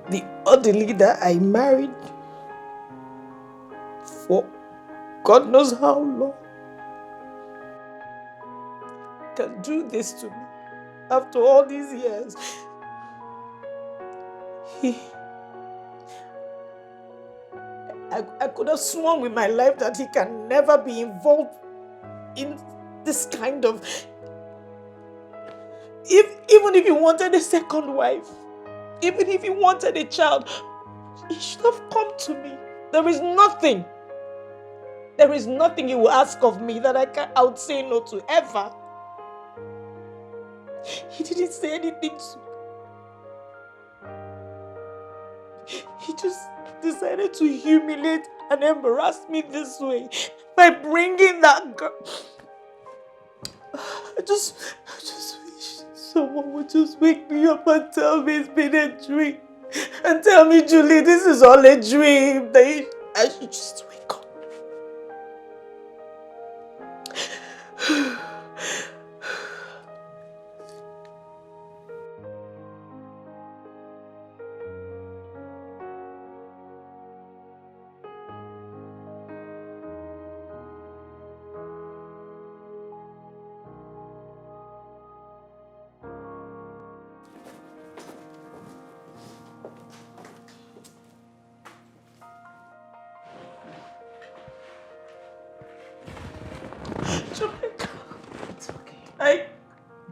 The other leader I married for God knows how long can do this to me after all these years. I could have sworn with my life that he can never be involved in this kind of... Even if he wanted a second wife, even if he wanted a child, he should have come to me. There is nothing he will ask of me that I would say no to, ever. He didn't say anything to me. He just decided to humiliate and embarrass me this way by bringing that girl. I just wish someone would just wake me up and tell me it's been a dream. And tell me, Julie, this is all a dream. I should just wake up.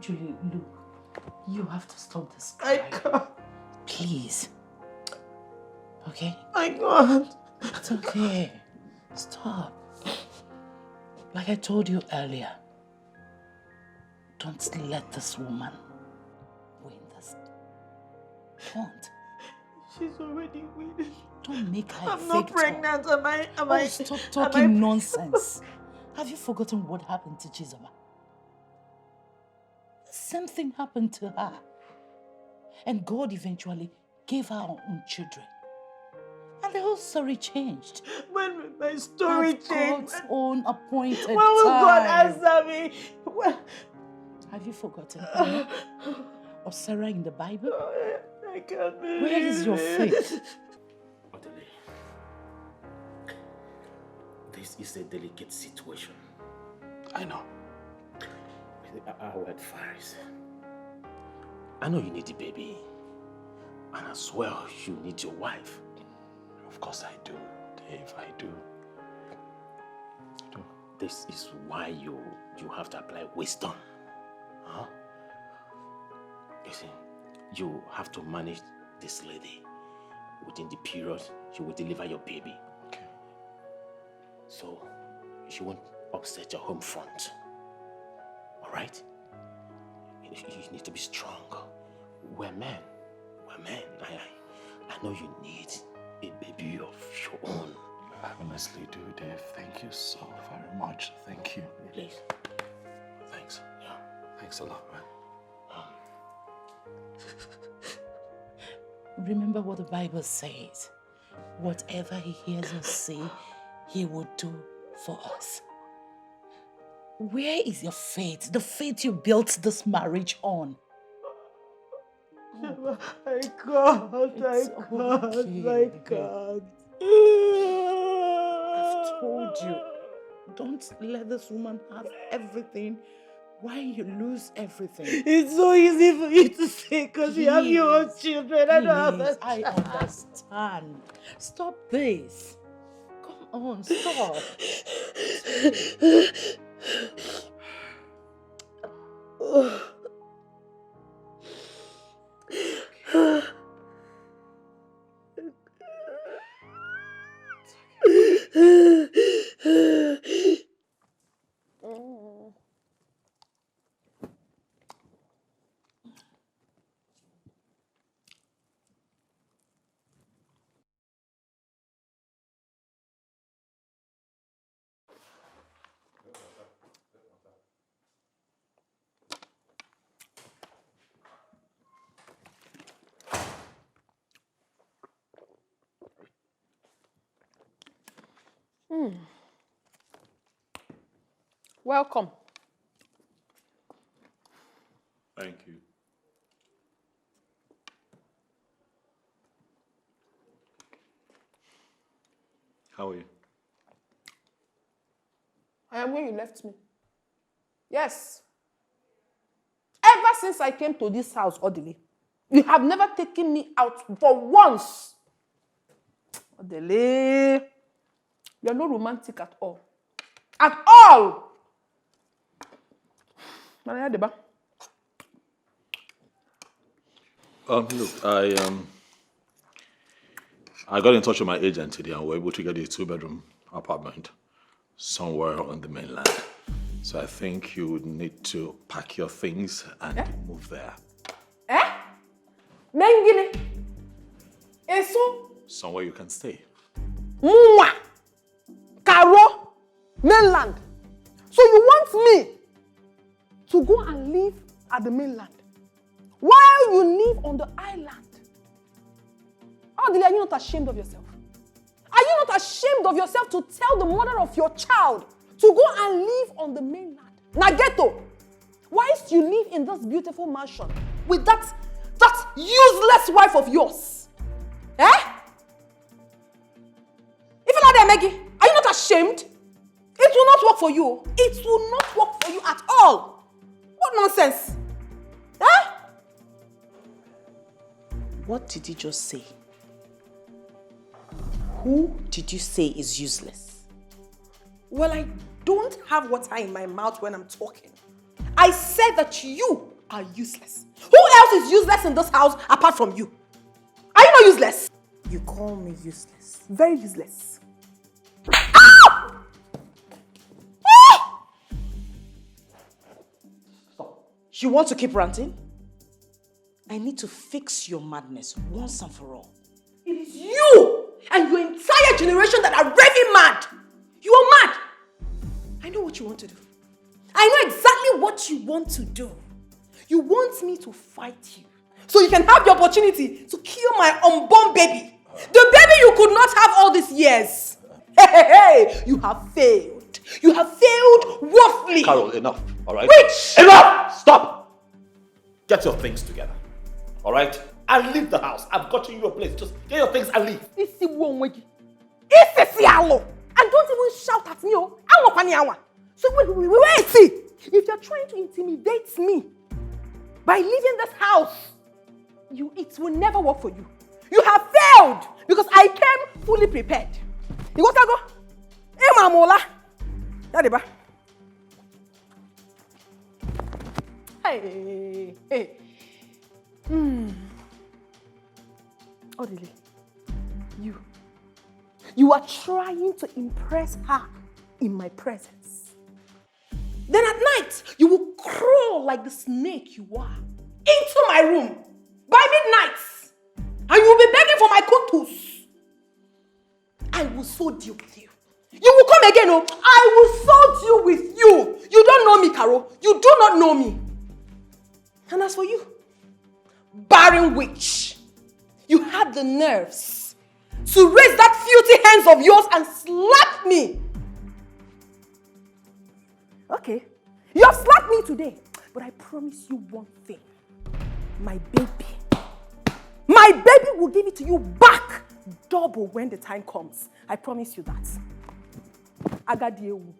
Julie, look, you have to stop this I crying. can't. Please. Okay? I can't. It's okay. Stop. Like I told you earlier, don't let this woman win this. Don't. She's already winning. Don't make her I'm not pregnant. Am I? Stop talking nonsense. Have you forgotten what happened to Chizoba? The same thing happened to her. And God eventually gave her her own children. And the whole story changed. When will my story change? God's own appointed When will time. God answer me? Have you forgotten Hannah or Sarah in the Bible? I can't believe Where is your faith? Odele, this is a delicate situation. I know. Our advice. I know you need a baby. And as well, you need your wife. Of course I do, Dave, I do. This is why you have to apply wisdom. Huh? You see, you have to manage this lady. Within the period, she will deliver your baby. Okay. So, she won't upset your home front. Alright? You need to be strong. We're men. We're men. I know you need a baby of your own. I honestly do, Dave. Thank you so very much. Thank you. Please. Thanks. Yeah. Thanks a lot, man. Remember what the Bible says. Whatever He hears us say, He will do for us. Where is your faith? The faith you built this marriage on. I can't. I can't. I've told you, don't let this woman have everything. Why you lose everything? It's so easy for you to say because you have your own children. I don't have I understand. Stop this. Come on, stop. Welcome. Thank you. How are you? I am where you left me. Yes. Ever since I came to this house, Odile, you have never taken me out for once. Odile, you're not romantic at all. At all! Maria Deba. Look, I got in touch with my agent today and we were able to get a 2-bedroom apartment somewhere on the mainland. So I think you would need to pack your things and move there. Mengine. Eso. Somewhere you can stay. Mwah. Karo. Mainland. So you want me to go and live at the mainland while you live on the island? Odile, are you not ashamed of yourself? Are you not ashamed of yourself to tell the mother of your child to go and live on the mainland? Nageto, whilst you live in this beautiful mansion with that useless wife of yours. Even like that, Maggie, are you not ashamed? It will not work for you. It will not work for you at all. What nonsense? What did you just say? Who did you say is useless? Well, I don't have water in my mouth when I'm talking. I said that you are useless. Who else is useless in this house apart from you? Are you not useless? You call me useless. Very useless. You want to keep ranting? I need to fix your madness once and for all. It is you and your entire generation that are raving mad. You are mad. I know what you want to do. I know exactly what you want to do. You want me to fight you so you can have the opportunity to kill my unborn baby. The baby you could not have all these years. Hey, you have failed. You have failed woefully. Carol, enough, all right? Which? Enough! Stop! Get your things together, all right? And leave the house. I've gotten you a place. Just get your things and leave. And don't even shout at me. So wait, see. If you're trying to intimidate me by leaving this house, it will never work for you. You have failed because I came fully prepared. You got to go. Hey, Mamola. Daddy, hey. Odile, you are trying to impress her in my presence. Then at night, you will crawl like the snake you are into my room by midnight. And you will be begging for my kutus. I will so deal with you. You will come again, oh. I will so deal with you. You don't know me, Carol. You do not know me. And as for you, barren witch, you had the nerves to raise that filthy hands of yours and slap me. Okay, you have slapped me today, but I promise you one thing. My baby will give it to you back double when the time comes. I promise you that. Agadiewu.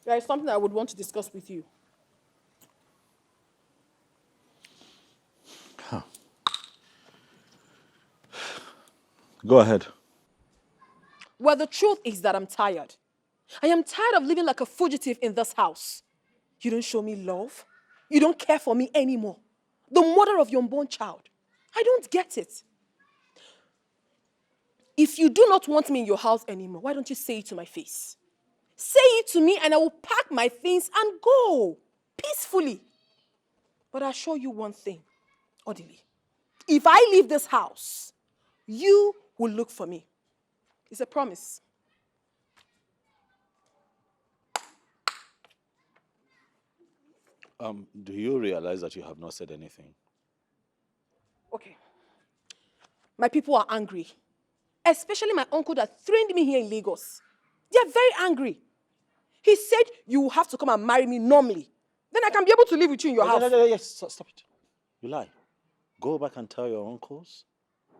There is something I would want to discuss with you. Go ahead. Well, the truth is that I'm tired. I am tired of living like a fugitive in this house. You don't show me love. You don't care for me anymore. The mother of your unborn child. I don't get it. If you do not want me in your house anymore, why don't you say it to my face? Say it to me and I will pack my things and go peacefully. But I'll show you one thing, Odile. If I leave this house, you will look for me. It's a promise. Do you realize that you have not said anything? Okay. My people are angry. Especially my uncle that trained me here in Lagos. They are very angry. He said you will have to come and marry me normally. Then I can be able to live with you in your house. Yes, stop it. You lie. Go back and tell your uncles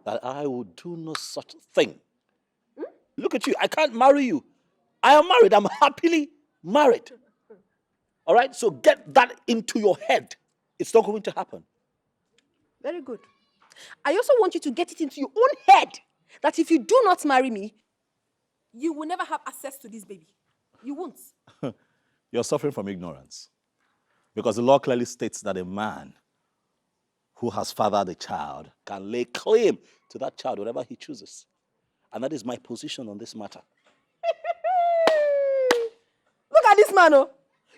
that I will do no such thing. Look at you. I can't marry you. I am married. I'm happily married. All right? So get that into your head. It's not going to happen. Very good. I also want you to get it into your own head that if you do not marry me, you will never have access to this baby. You won't. You're suffering from ignorance. Because the law clearly states that a man who has fathered a child can lay claim to that child whenever he chooses. And that is my position on this matter. at this man, oh.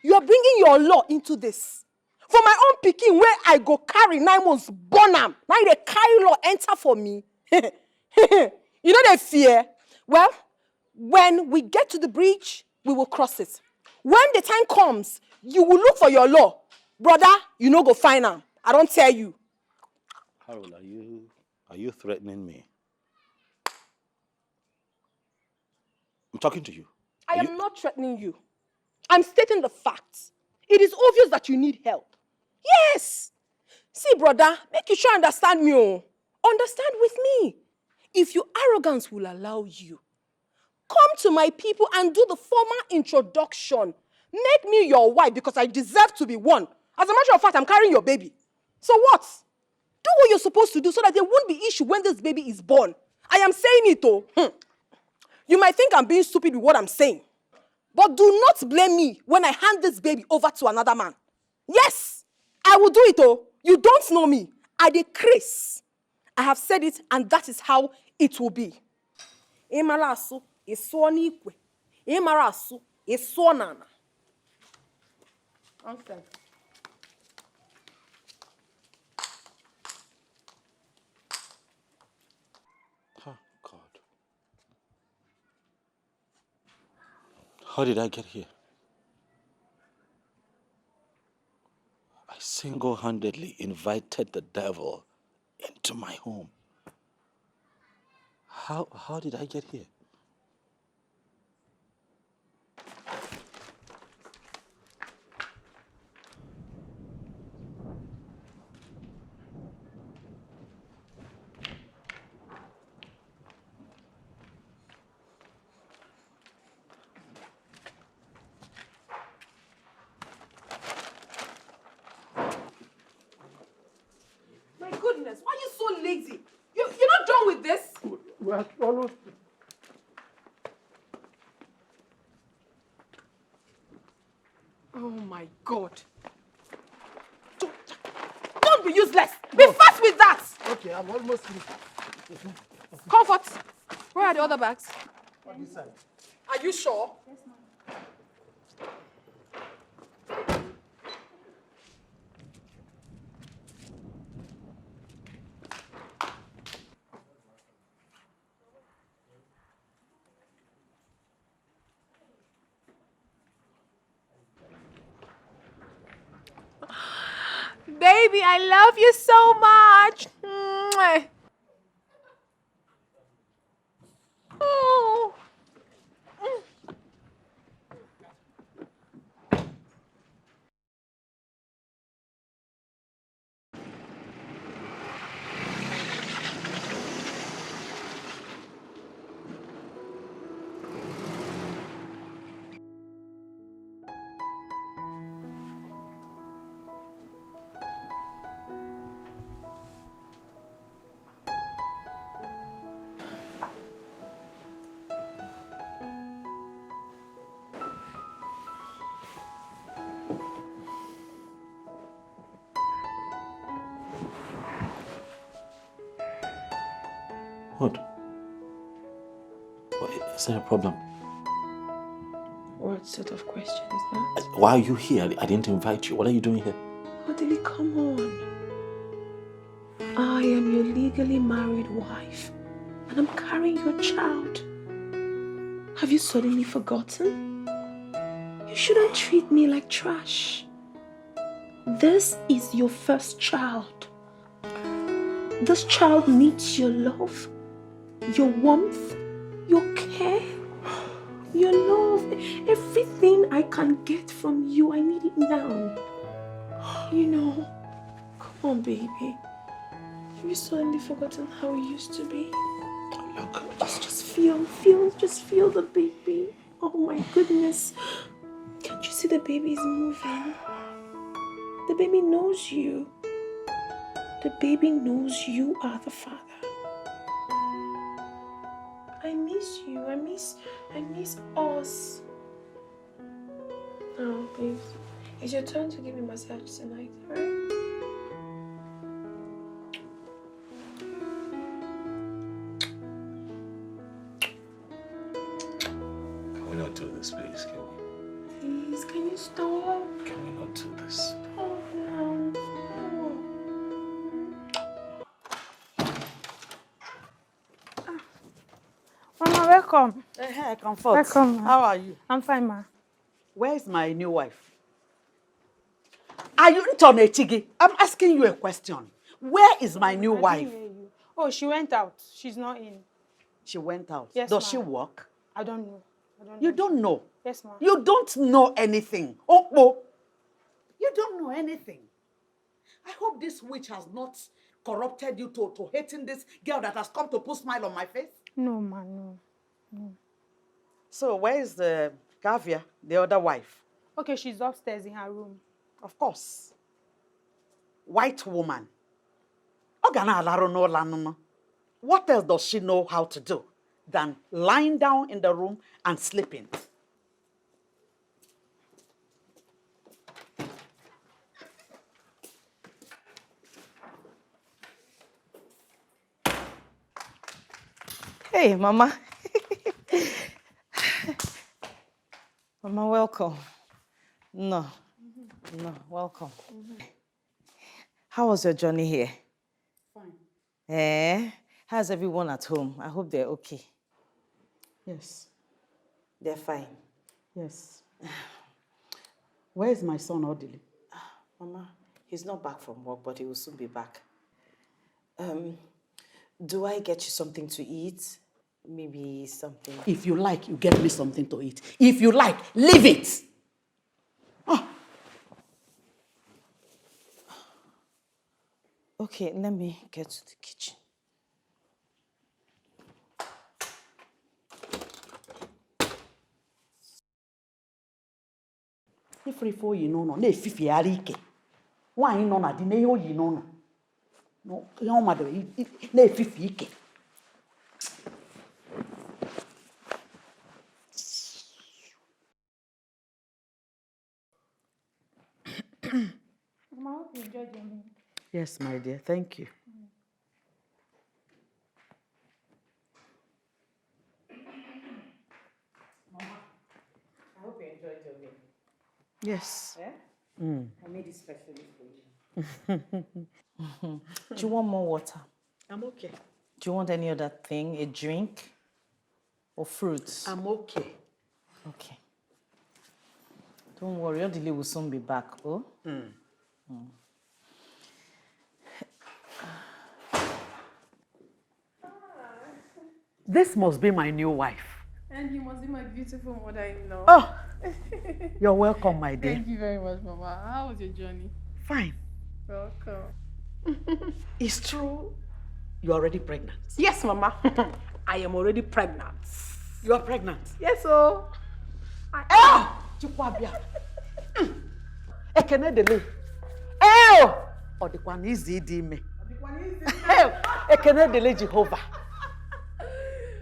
You are bringing your law into this. For my own picking, where I go carry 9 months, born am. Now they carry law enter for me. You know they fear. Well, when we get to the bridge, we will cross it. When the time comes, you will look for your law. Brother, you no go find am. I don't tell you. Harold, are you threatening me? I'm talking to you. I am not threatening you. I'm stating the facts. It is obvious that you need help. Yes. See, brother, make you sure understand me. Oh. Understand with me. If your arrogance will allow you, come to my people and do the formal introduction. Make me your wife because I deserve to be one. As a matter of fact, I'm carrying your baby. So what? Do what you're supposed to do so that there won't be issue when this baby is born. I am saying it, oh. You might think I'm being stupid with what I'm saying. But do not blame me when I hand this baby over to another man. Yes, I will do it, oh. You don't know me. I decrease. I have said it, and that is how it will be. Imarasu is so nikwe. Imarasu is so nana. Okay. Oh, God. How did I get here? I single-handedly invited the devil into my home. How did I get here? My goodness, why are you so lazy? You're not done with this? We're almost. Oh my God. Don't be useless. Be fast with that. Okay, I'm almost finished. Comfort. Where are the other bags? On this side. Are you sure? Yes, ma'am. Baby, I love you so much. Mwah. Oh. What? Is there a problem? What sort of question is that? Why are you here? I didn't invite you. What are you doing here? Oh, Dilly, come on. I am your legally married wife, and I'm carrying your child. Have you suddenly forgotten? You shouldn't treat me like trash. This is your first child. This child needs your love, your warmth, your care, your love. Everything I can get from you, I need it now. You know, come on, baby. Have you suddenly forgotten how we used to be? Look. Just feel the baby. Oh my goodness. Can't you see the baby is moving? The baby knows you. The baby knows you are the father. I miss you. I miss us. Oh, please. It's your turn to give me a massage tonight, alright? Can we not do this, please? Can we? Please, can you stop? Can we not do this? Oh, no. Mama, welcome. Hey, Comfort. Welcome, ma. How are you? I'm fine, ma. Where's my new wife? Are you Ntone Chigi? I'm asking you a question. Where is my new I wife? didn't hear you. Oh, she went out. She's not in. She went out. Yes, Does ma. she work? I don't know. I don't know. You don't know? Yes, ma. You don't know anything. Oh, you don't know anything. I hope this witch has not corrupted you to hating this girl that has come to put smile on my face. No, ma, no. No. So where is the Kavia, the other wife? Okay, she's upstairs in her room. Of course. White woman. What else does she know how to do than lying down in the room and sleeping? Hey, Mama. Mama, welcome. No, welcome. How was your journey here? Fine. How's everyone at home? I hope they're okay. Yes. They're fine. Yes. Where is my son, Odili? Mama, he's not back from work, but he will soon be back. Do I get you something to eat? Maybe something... If you like, you get me something to eat. If you like, leave it! Okay, let me get to the kitchen. Ifrifo yi no na efifi ara ike. Nwaanyị nọ na di na ihe oyi no. No, ihe ọmado na efifi ike. Mama, I hope you enjoyed your meal. Yes, my dear, thank you. Mama, I hope you enjoyed your meal. Yes. I made it specially for you. Do you want more water? I'm okay. Do you want any other thing? A drink? Or fruits? I'm okay. Okay. Don't worry, your delay will soon be back, oh? This must be my new wife. And you must be my beautiful mother-in-law. Oh, you're welcome, my dear. Thank you very much, Mama. How was your journey? Fine. Welcome. It's true you're already pregnant. Yes, Mama. I am already pregnant. You are pregnant? Yes, oh. Chikwabia. Ekene dele. Oh! Odikwan izi di me. Ekene dele Jehovah.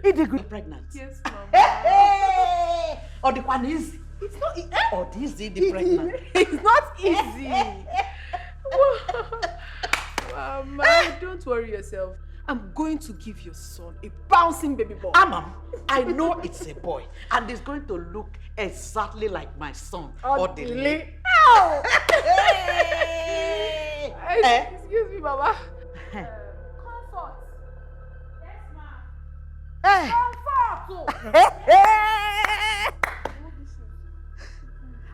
Idi good pregnant. Yes, Mama. Hey! Odikwan easy. It's not easy. Odi the pregnant. It's not easy. Mama, don't worry yourself. I'm going to give your son a bouncing baby boy. Amam, I know it's a boy, and it's going to look exactly like my son, Odile. Oh! Excuse me, Mama. Comfort. Yes, ma'am. Hey! Comfort!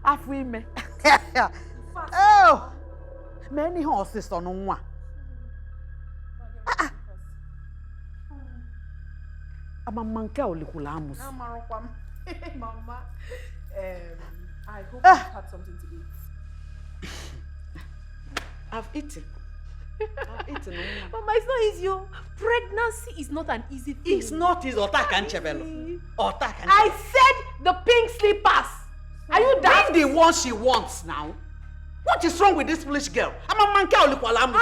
Afwime. Oh! Many horses on one. I'm a monkey or Likulamus. Mama, I hope you had something to eat. I've eaten. Mama, it's not easy. Pregnancy is not an easy thing. It's not easy. I said the pink slippers. Are you daft? Bring the one she wants now. What is wrong with this foolish girl? I'm a monkey or Likulamus.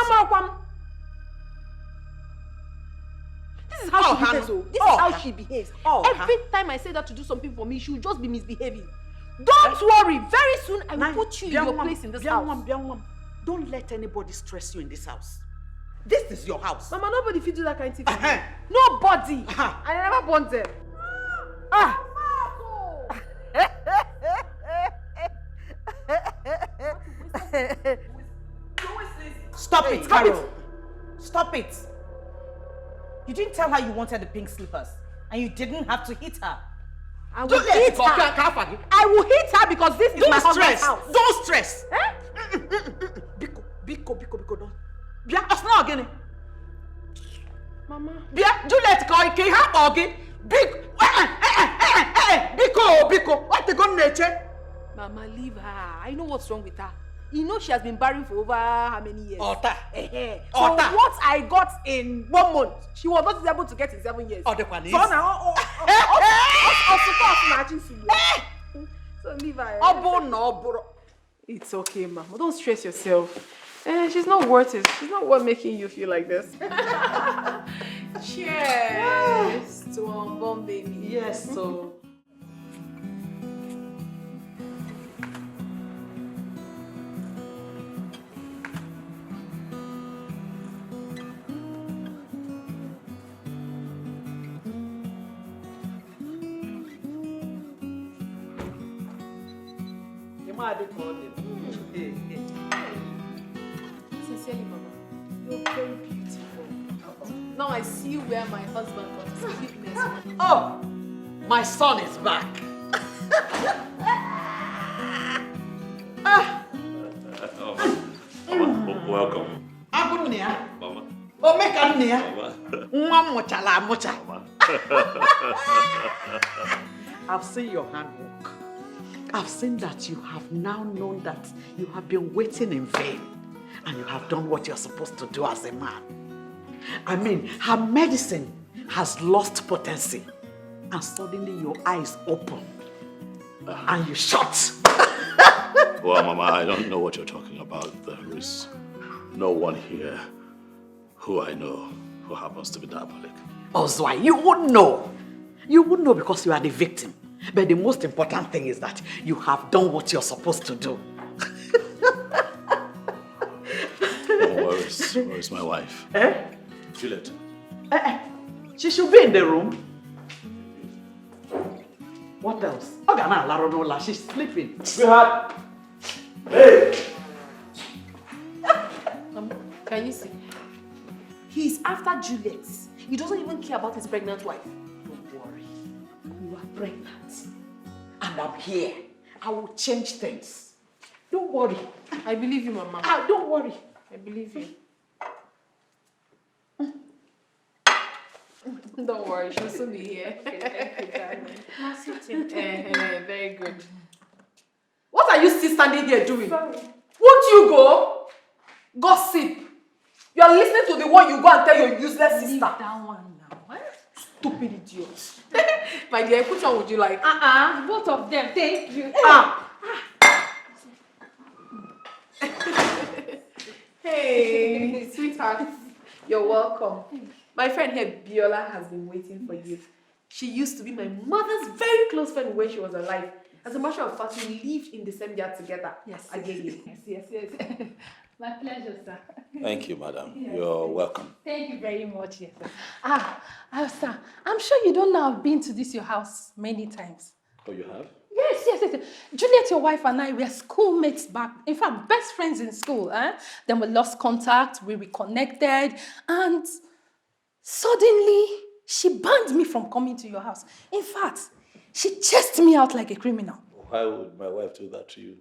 This is how she behaves. This is how she behaves. Every time I say that to do something for me, she will just be misbehaving. Don't worry. Very soon I will put you in your place in this house. Don't let anybody stress you in this house. This is your house. Mama, nobody feed you that kind of thing for me. Nobody. I never born them. Stop it, Carol. Stop it. You didn't tell her you wanted the pink slippers, and you didn't have to hit her. I will hit her. I will hit her because this is my husband's house. Don't stress. Biko, don't. Bia, osna again. Mama. Bia, Juliet, can you help again? Biko, what the gun nature? Mama, leave her. I know what's wrong with her. You know she has been barren for over how many years? Ota. So what I got in 1 month, she was not able to get in 7 years. So now, so leave her. It's okay, Mama. Don't stress yourself. She's not worth it. She's not worth making you feel like this. Cheers to unborn baby. Yes, so. Sincerely, Mama, you're very beautiful. Now I see where my husband got his cuteness from. Oh, my son is back. Welcome. Mama. Oh, make a mocha. I've seen your handwork. I've seen that you have now known that you have been waiting in vain and you have done what you're supposed to do as a man. I mean, her medicine has lost potency and suddenly your eyes open and you shut. Well, Mama, I don't know what you're talking about. There is no one here who I know who happens to be diabolic. Ozwai, you wouldn't know. You wouldn't know because you are the victim. But the most important thing is that you have done what you're supposed to do. Where is my wife? Juliet. She should be in the room. What else? She's sleeping. Sweetheart. Hey! Can you see? He's after Juliet. He doesn't even care about his pregnant wife. Don't worry. You are pregnant. And I'm here. I will change things. Don't worry. I believe you, Mama. Don't worry. I believe you. Don't worry, she'll soon be here. Thank you, darling. Very good. What are you still standing here doing? Sorry. Won't you go? Gossip. You are listening to the one you go and tell your useless sister. Leave that one now. Stupid idiot. My dear, which one would you like? Both of them. Thank you. Hey, sweetheart. You're welcome. My friend here, Biola, has been waiting for you. She used to be my mother's very close friend when she was alive. As a matter of fact, we lived in the same yard together. Yes. Again. Yes. My pleasure, sir. Thank you, madam. You're welcome. Thank you very much, yes, sir. Sir, I'm sure you don't know I've been to your house many times. Oh, you have? Yes. Juliet, your wife, and I were schoolmates back. In fact, best friends in school. Then we lost contact, we reconnected, and suddenly she banned me from coming to your house. In fact, she chased me out like a criminal. Why would my wife do that to you?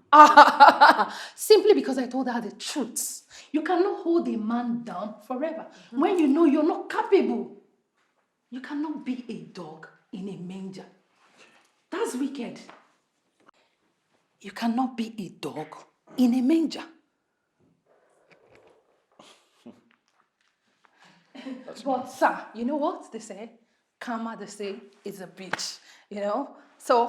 Simply because I told her the truth. You cannot hold a man down forever when you know you're not capable. You cannot be a dog in a manger. That's wicked. You cannot be a dog in a manger. But sir, you know what they say? Karma, they say, is a bitch. You know? So,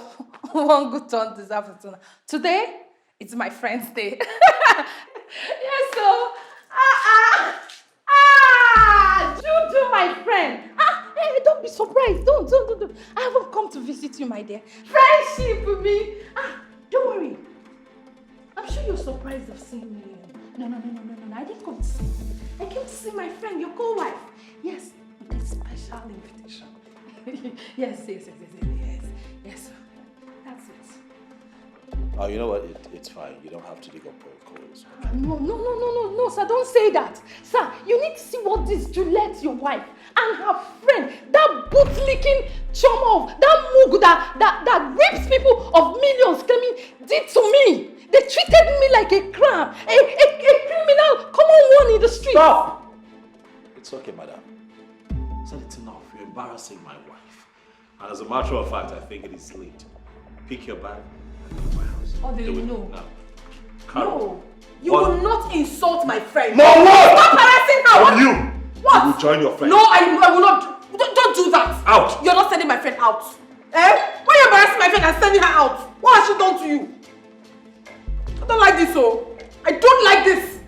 one good turn deserves a turn. Today, it's my friend's day. Yes, so, Juju, my friend. Hey, don't be surprised. Don't. I haven't come to visit you, my dear. Friendship with me. Don't worry. I'm sure you're surprised of seeing me. No. I didn't come to see you. I came to see my friend, your co-wife. Yes, with a special invitation. Yes. That's it. Oh, you know what? It's fine. You don't have to dig up protocols. No, sir, don't say that. Sir, you need to see what this Juliet, your wife, and her friend, that boot-licking chum that mug that rapes people of millions, claiming did to me. They treated me like a crab, a criminal, common one in the street. Stop! It's okay, madam. Said it's enough. You're embarrassing my wife. And as a matter of fact, I think it is late. Pick your bag and go to my house. Oh, Do it no. now. No, you What? will not insult my friend. No, what? Stop harassing her. What? You? What? You will join your friend. No, I will not. Don't do that. Out. You're not sending my friend out. Eh? Why are you embarrassing my friend and sending her out? What has she done to you? I don't like this, oh. I don't like this.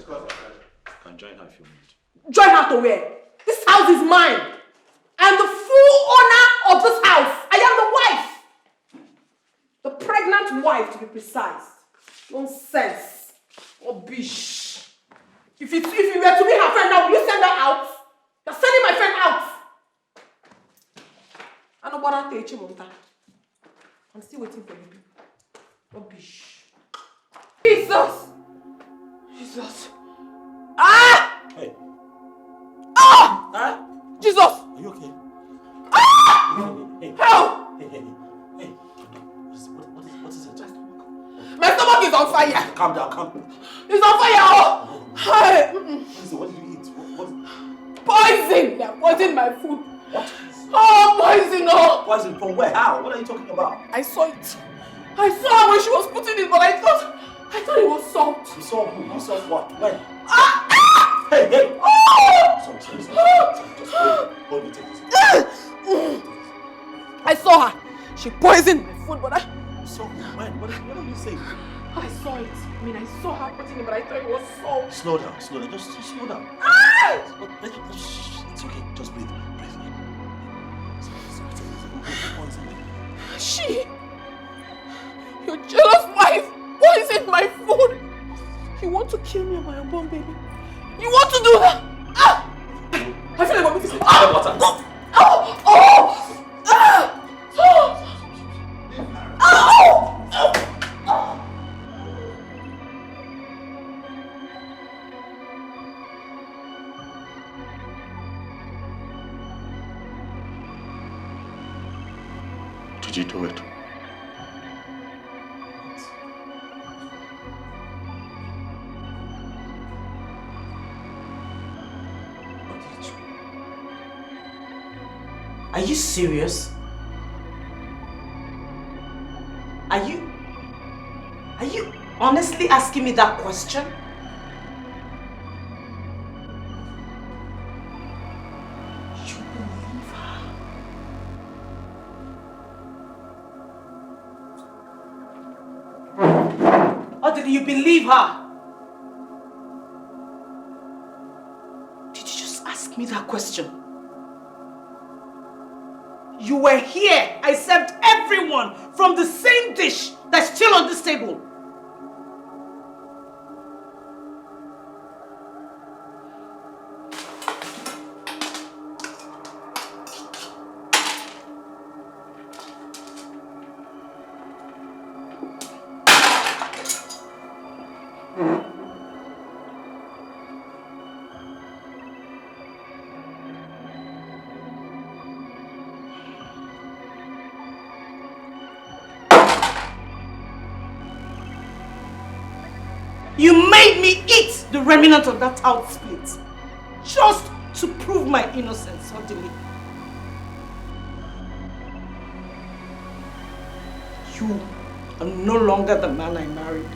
I can join her if you want. Join her to where? This house is mine. I am the full owner of this house. I am the wife. The pregnant wife, to be precise. Nonsense. Rubbish. If you were to be her friend now, will you send her out? You're sending my friend out. I know what I'll tell you, I'm still waiting for you people. Rubbish. Jesus! Jesus. Ah! Hey. Ah! Ah! Jesus! Are you okay? Ah! Hey. Help! Hey. What is it? My stomach is on fire. Calm down. It's on fire. Oh. Hey. What did you eat? Poison! They're poisoning my food. What? Oh, poison! Oh. Poison from where? How? What are you talking about? I saw it. I saw her when she was putting it, but I thought it was salt. You saw who? You saw what? When? Ah! Ah! Hey! Oh! Sorry. Just hold me, take this. I saw her. She poisoned my food, but You saw who? When? What are you saying? I saw it. I mean, I saw her putting it, but I thought it was salt. Slow down. Just slow down. Ah! It's okay. Just breathe. She, your jealous wife, poisoned my food. You want to kill me and my unborn baby? You want to do that? Ah! I feel like I'm going to water. Oh! Oh! Ah! Oh! Oh! Did you do it? Are you serious? Are you honestly asking me that question? You believe her? Or did you believe her? Did you just ask me that question? You were here. I served everyone from the same dish that's still on this table. You made me eat the remnant of that out split just to prove my innocence suddenly. You are no longer the man I married.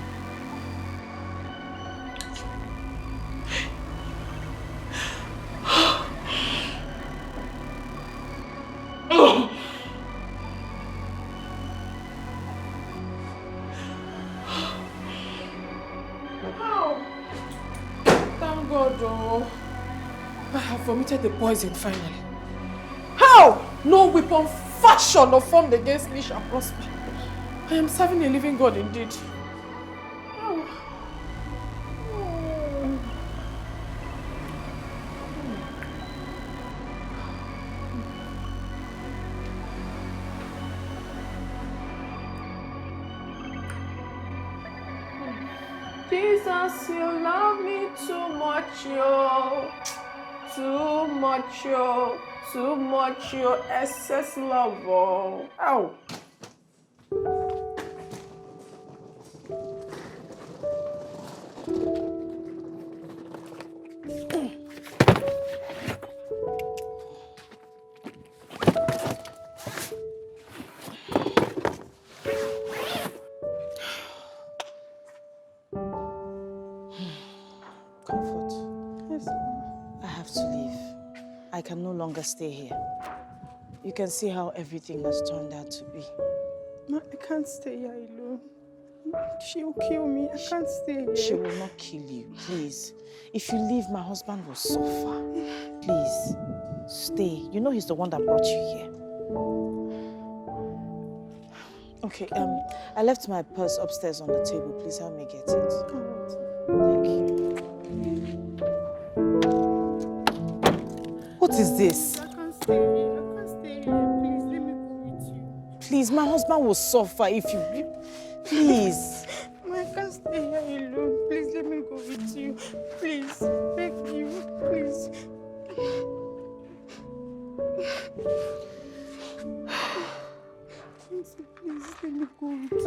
Vomited the poison finally. How? No weapon fashioned or formed against me shall prosper. I am serving a living God indeed. Oh. Jesus, you love me too much, yo. Too much, yo. Too much, yo. Excess love, oh. Ow. Comfort. Yes, I have to leave. I can no longer stay here. You can see how everything has turned out to be. Ma, I can't stay here alone. She will kill me. I can't stay here. She will not kill you, please. If you leave, my husband will suffer. Please, stay. You know he's the one that brought you here. Okay, I left my purse upstairs on the table. Please help me get it. Thank you. What is this? I can't stay here. I can't stay here. Please, let me go with you. Please, my husband will suffer if you... Please. Ma, I can't stay here alone. Please, let me go with you. Please, beg you. Please. Please, let me go with you.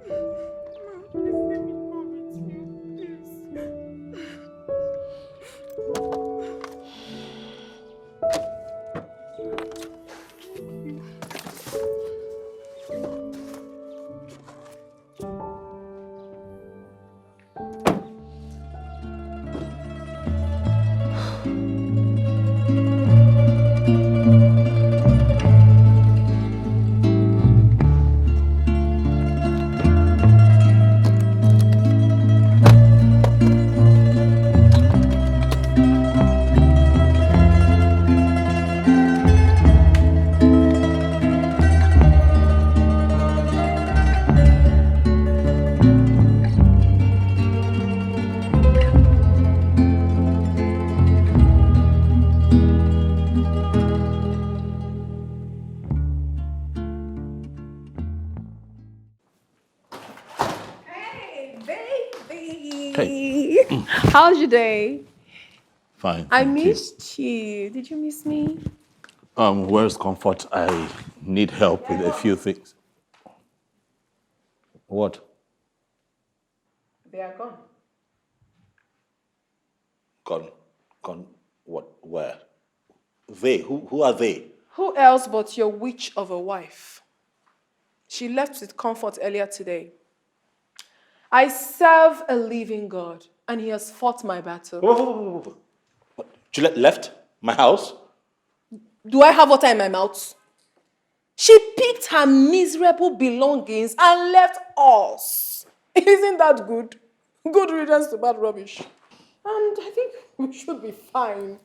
Please, let me go with you. Please. Hey. How's your day? Fine. I thank you. missed you. Did you miss me? Where's Comfort? I need help with a few things. What? They are gone. Gone. What? Where? They? Who are they? Who else but your witch of a wife? She left with Comfort earlier today. I serve a living God, and he has fought my battle. Whoa. Juliet left my house? Do I have water in my mouth? She picked her miserable belongings and left us. Isn't that good? Good riddance to bad rubbish. And I think we should be fine.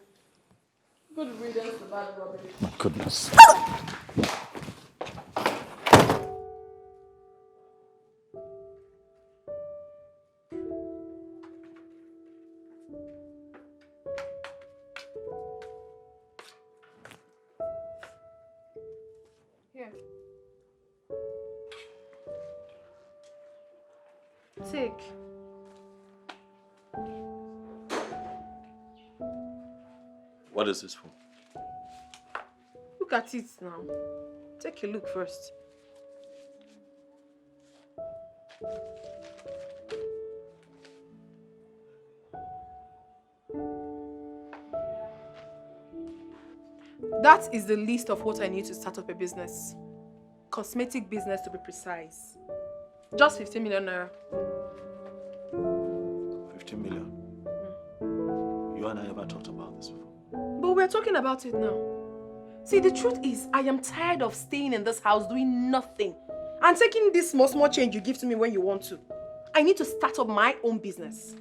Good riddance to bad rubbish. My goodness. Here. Take. What is this for? Look at it now. Take a look first. That is the list of what I need to start up a business. Cosmetic business to be precise. Just 15 million naira. 15 million. You and I never talked about this before. But we're talking about it now. See, the truth is, I am tired of staying in this house doing nothing and taking this small change you give to me when you want to. I need to start up my own business.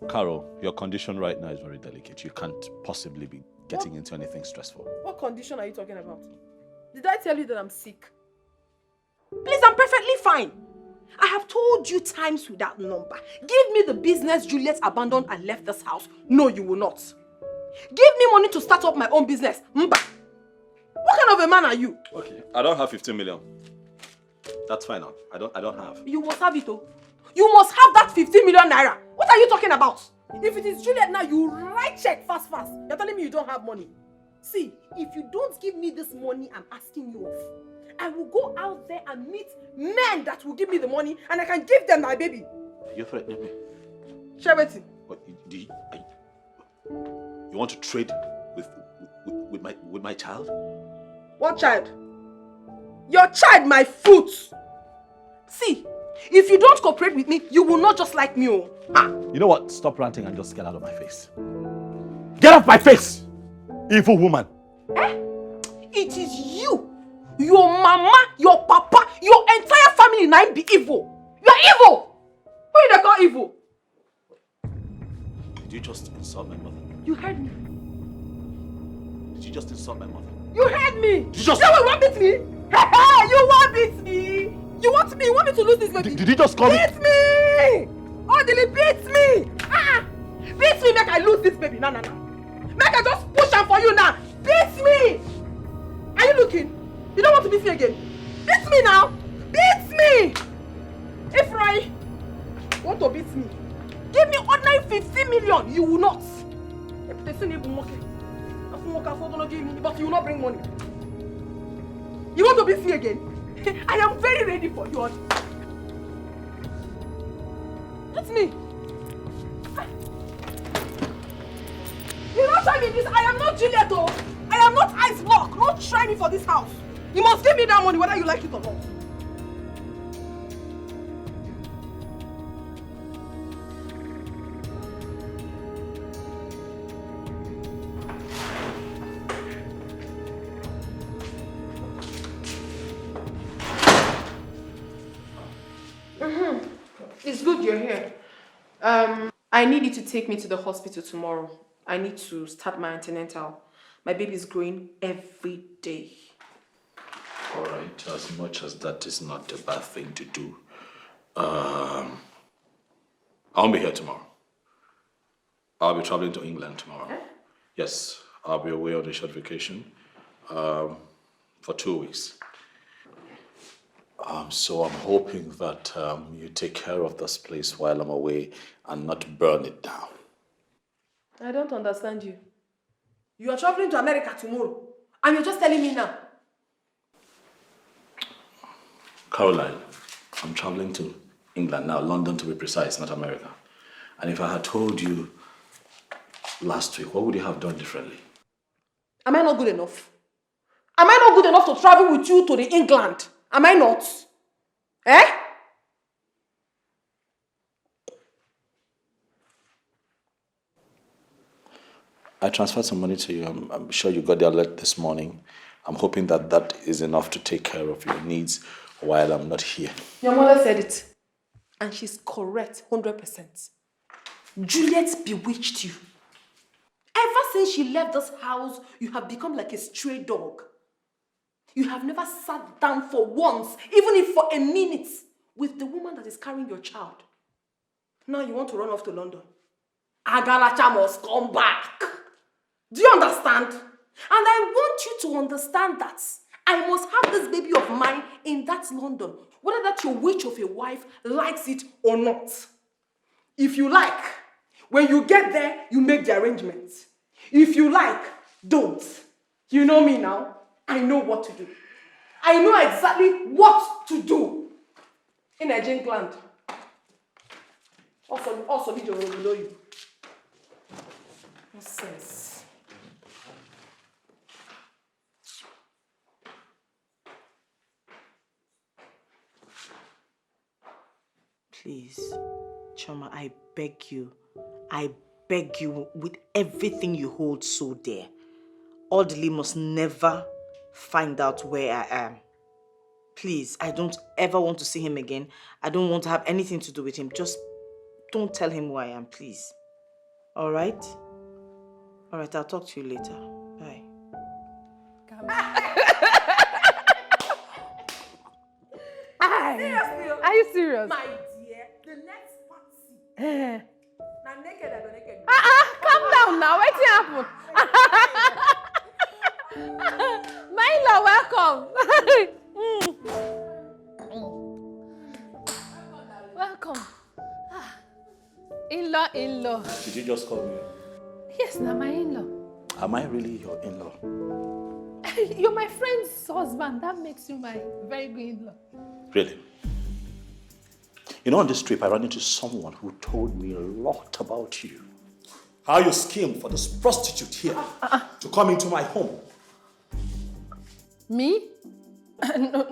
Carol, your condition right now is very delicate. You can't possibly be getting into anything stressful. What condition are you talking about? Did I tell you that I'm sick? Please, I'm perfectly fine. I have told you times without number. Give me the business Juliet abandoned and left this house. No, you will not. Give me money to start up my own business. Mba. What kind of a man are you? Okay, I don't have 15 million. That's fine. I don't have. You must have it, oh. You must have that 15 million naira. What are you talking about? If it is Juliet now, you write check fast. You're telling me you don't have money. See, if you don't give me this money I'm asking you of, I will go out there and meet men that will give me the money and I can give them my baby. You're threatening me. Charity. What, you want to trade with my child? What child? Your child, my fruit. See, if you don't cooperate with me, you will not just like me. Oh. Ah. You know what? Stop ranting and just get out of my face. Get off my face! Evil woman. It is you, your mama, your papa, your entire family now be evil. You are evil. Who you call evil? Did you just insult my mother? You heard me. Did you just insult my mother? You heard me. You just... You want beat me? You want beat me? You want me? You want me to lose this baby? Did you just call me? Beat me! Oh, did he beat me? Beat me, make I lose this baby. No. Make I just push him for you now. Beat me! Are you looking? You don't want to beat me again? Beat me now! Beat me! If I want to beat me, give me ordinary 50 million. You will not. But you will not bring money. You want to beat me again? I am very ready for you. Beat me. You not try me this. I am not Juliet. I am not Ice Block. Don't try me for this house. You must give me that money whether you like it or not. It's good you're here. I need you to take me to the hospital tomorrow. I need to start my antenatal. My baby is growing every day. All right, as much as that is not a bad thing to do, I'll be here tomorrow. I'll be traveling to England tomorrow. Yes, I'll be away on a short vacation for 2 weeks. So I'm hoping that you take care of this place while I'm away and not burn it down. I don't understand you. You are traveling to America tomorrow and you're just telling me now. Caroline, I'm traveling to England now, London to be precise, not America. And if I had told you last week, what would you have done differently? Am I not good enough? Am I not good enough to travel with you to the England? Am I not? I transferred some money to you. I'm sure you got the alert this morning. I'm hoping that that is enough to take care of your needs while I'm not here. Your mother said it. And she's correct, 100%. Juliet bewitched you. Ever since she left this house, you have become like a stray dog. You have never sat down for once, even if for a minute, with the woman that is carrying your child. Now you want to run off to London. Agalacha must come back. Do you understand? And I want you to understand that I must have this baby of mine in that London, whether that your witch of a wife likes it or not. If you like, when you get there, you make the arrangements. If you like, don't. You know me now. I know what to do. I know exactly what to do. In Nigerian land. Also need to below you. Nonsense. Please, Choma, I beg you with everything you hold so dear. Audley must never find out where I am. Please, I don't ever want to see him again. I don't want to have anything to do with him. Just don't tell him who I am, please. All right? All right, I'll talk to you later. Bye. Seriously? Are you serious? My dear, the next party. Now naked, I go naked. Calm down now. What's happened? My in-law, welcome. Mama in-law. Did you just call me? Yes, now my in-law. Am I really your in-law? You're my friend's husband. That makes you my very good in-law. Really? You know, on this trip, I ran into someone who told me a lot about you. How you schemed for this prostitute here to come into my home. Me? No.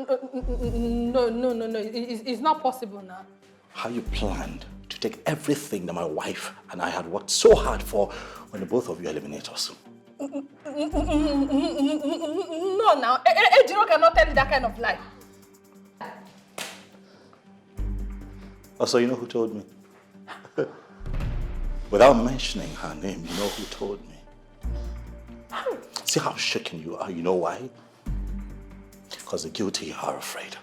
It's not possible now. How you planned to take everything that my wife and I had worked so hard for when the both of you eliminate us. No, now. Ejiro cannot tell you that kind of lie. Also, you know who told me? Without mentioning her name, you know who told me? See how shaken you are, you know why? Because the guilty are afraid.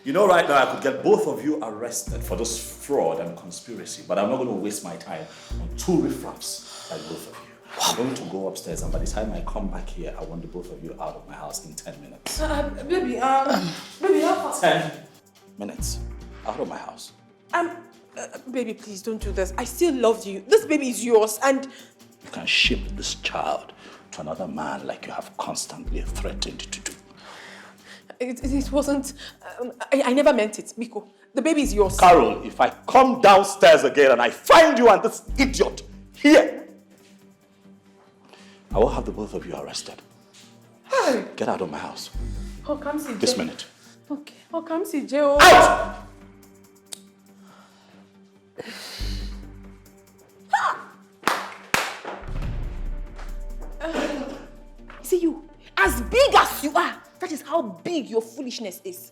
You know right now I could get both of you arrested for this fraud and conspiracy, but I'm not going to waste my time on two riffraffs like both of you. I'm going to go upstairs, and by the time I come back here, I want the both of you out of my house in 10 minutes. Baby, how fast? 10 minutes out of my house. Baby, please don't do this. I still love you. This baby is yours, and You can ship this child to another man like you have constantly threatened to do. it wasn't. I never meant it, Miko. The baby is yours. Carol, if I come downstairs again and I find you and this idiot here, I will have the both of you arrested. Hey. Get out of my house. Oh, come see This Jay. minute. Okay. Oh, come see Jay. Oh. Out! See you, as big as you are, that is how big your foolishness is.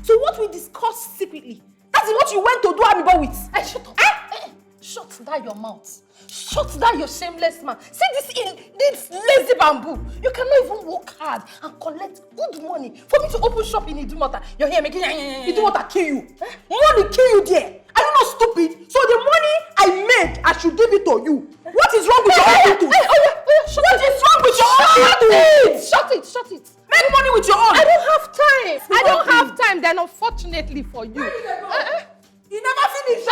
So what we discussed secretly, that is what you went to do Amibo with. Hey, shut up. Hey, shut down your mouth. Shut down your shameless man. See this lazy bamboo. You cannot even work hard and collect good money for me to open shop in Idumota. You're here making Idumota kill you. Money kill you there. Are you not stupid? So the money I made, I should give it to you. What is wrong with your attitude? What is wrong with your attitude? Shut it. Make money with your own. I don't have time. I don't have time then, unfortunately for you. You never finish.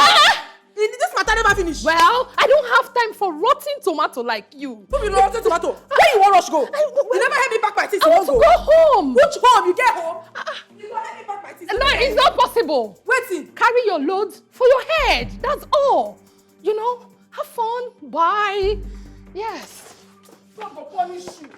This matter never finish. Well, I don't have time for rotten tomato like you. Who be rotten tomato? Where you want rush go? You never help me pack my things. I want to go home. Which home? You get home? You don't help me pack my things. No, it's not possible. Wait. Carry your load for your head. That's all. You know, have fun. Bye. Yes. God will punish you.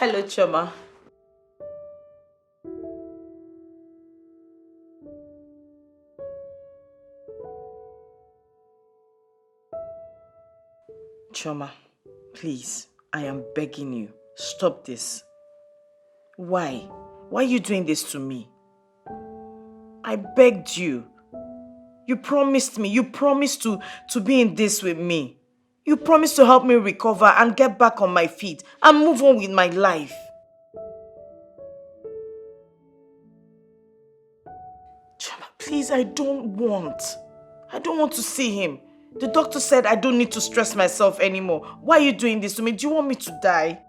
Hello, Choma. Choma, please, I am begging you, stop this. Why? Why are you doing this to me? I begged you. You promised me, you promised to be in this with me. You promised to help me recover and get back on my feet and move on with my life. Chama, please, I don't want to see him. The doctor said I don't need to stress myself anymore. Why are you doing this to me? Do you want me to die?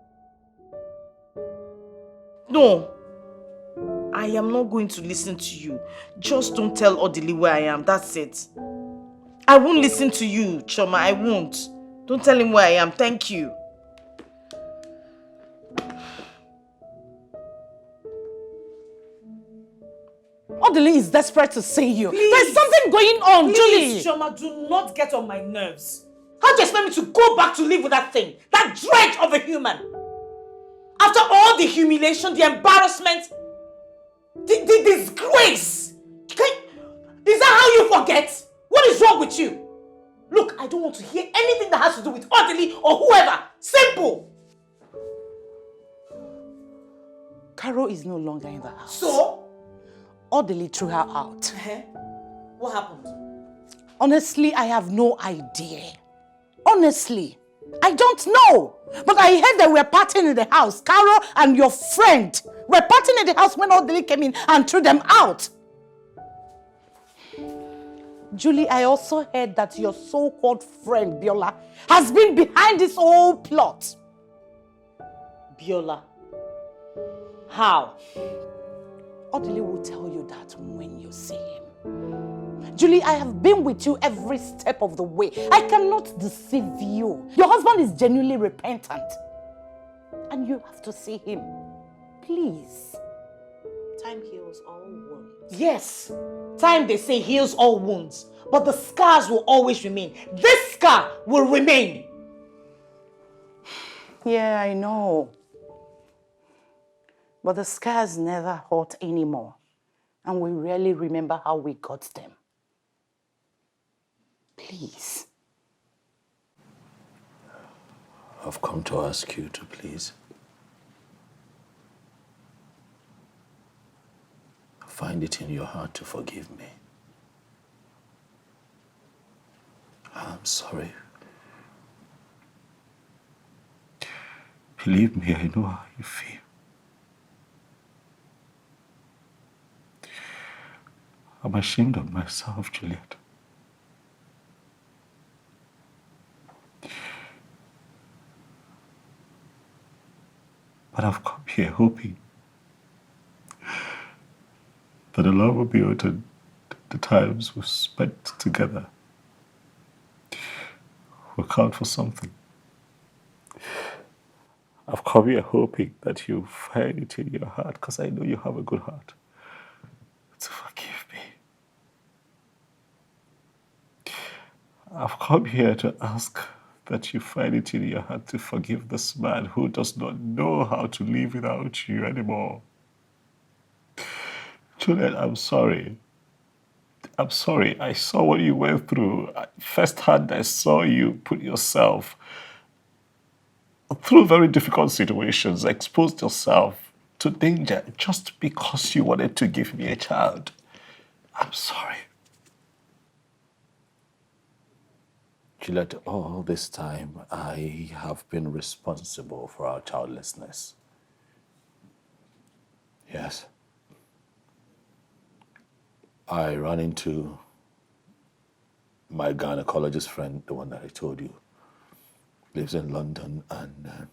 No. I am not going to listen to you. Just don't tell Odili where I am. That's it. I won't listen to you, Choma. I won't. Don't tell him where I am. Thank you. Odili is desperate to see you. Please. There's something going on, Please, Julie. Choma, do not get on my nerves. How do you expect me to go back to live with that thing? That dredge of a human? After all the humiliation, the embarrassment, the disgrace. Is that how you forget? What is wrong with you? Look, I don't want to hear anything that has to do with Odili or whoever. Simple. Carol is no longer in the house. So? Orderly threw her out. What happened? Honestly, I have no idea. Honestly, I don't know. But I heard that we were partying in the house. Carol and your friend were partying in the house when Orderly came in and threw them out. Julie, I also heard that your so-called friend, Biola, has been behind this whole plot. Biola? How? Orderly will tell you that when you see him. Julie, I have been with you every step of the way. I cannot deceive you. Your husband is genuinely repentant. And you have to see him. Please. Time heals all wounds. Yes. Time, they say, heals all wounds. But the scars will always remain. This scar will remain. Yeah, I know. But the scars never hurt anymore. And we rarely remember how we got them. Please. I've come to ask you to please find it in your heart to forgive me. I'm sorry. Believe me, I know how you feel. I'm ashamed of myself, Juliet. But I've come here hoping that the love will be uttered, the times we've spent together will count for something. I've come here hoping that you find it in your heart, because I know you have a good heart, to forgive me. I've come here to ask that you find it in your heart to forgive this man who does not know how to live without you anymore. Juliet, I'm sorry. I'm sorry. I saw what you went through. Firsthand, I saw you put yourself through very difficult situations, exposed yourself to danger just because you wanted to give me a child. I'm sorry. Juliet, all this time, I have been responsible for our childlessness. Yes. I ran into my gynecologist friend, the one that I told you, lives in London, and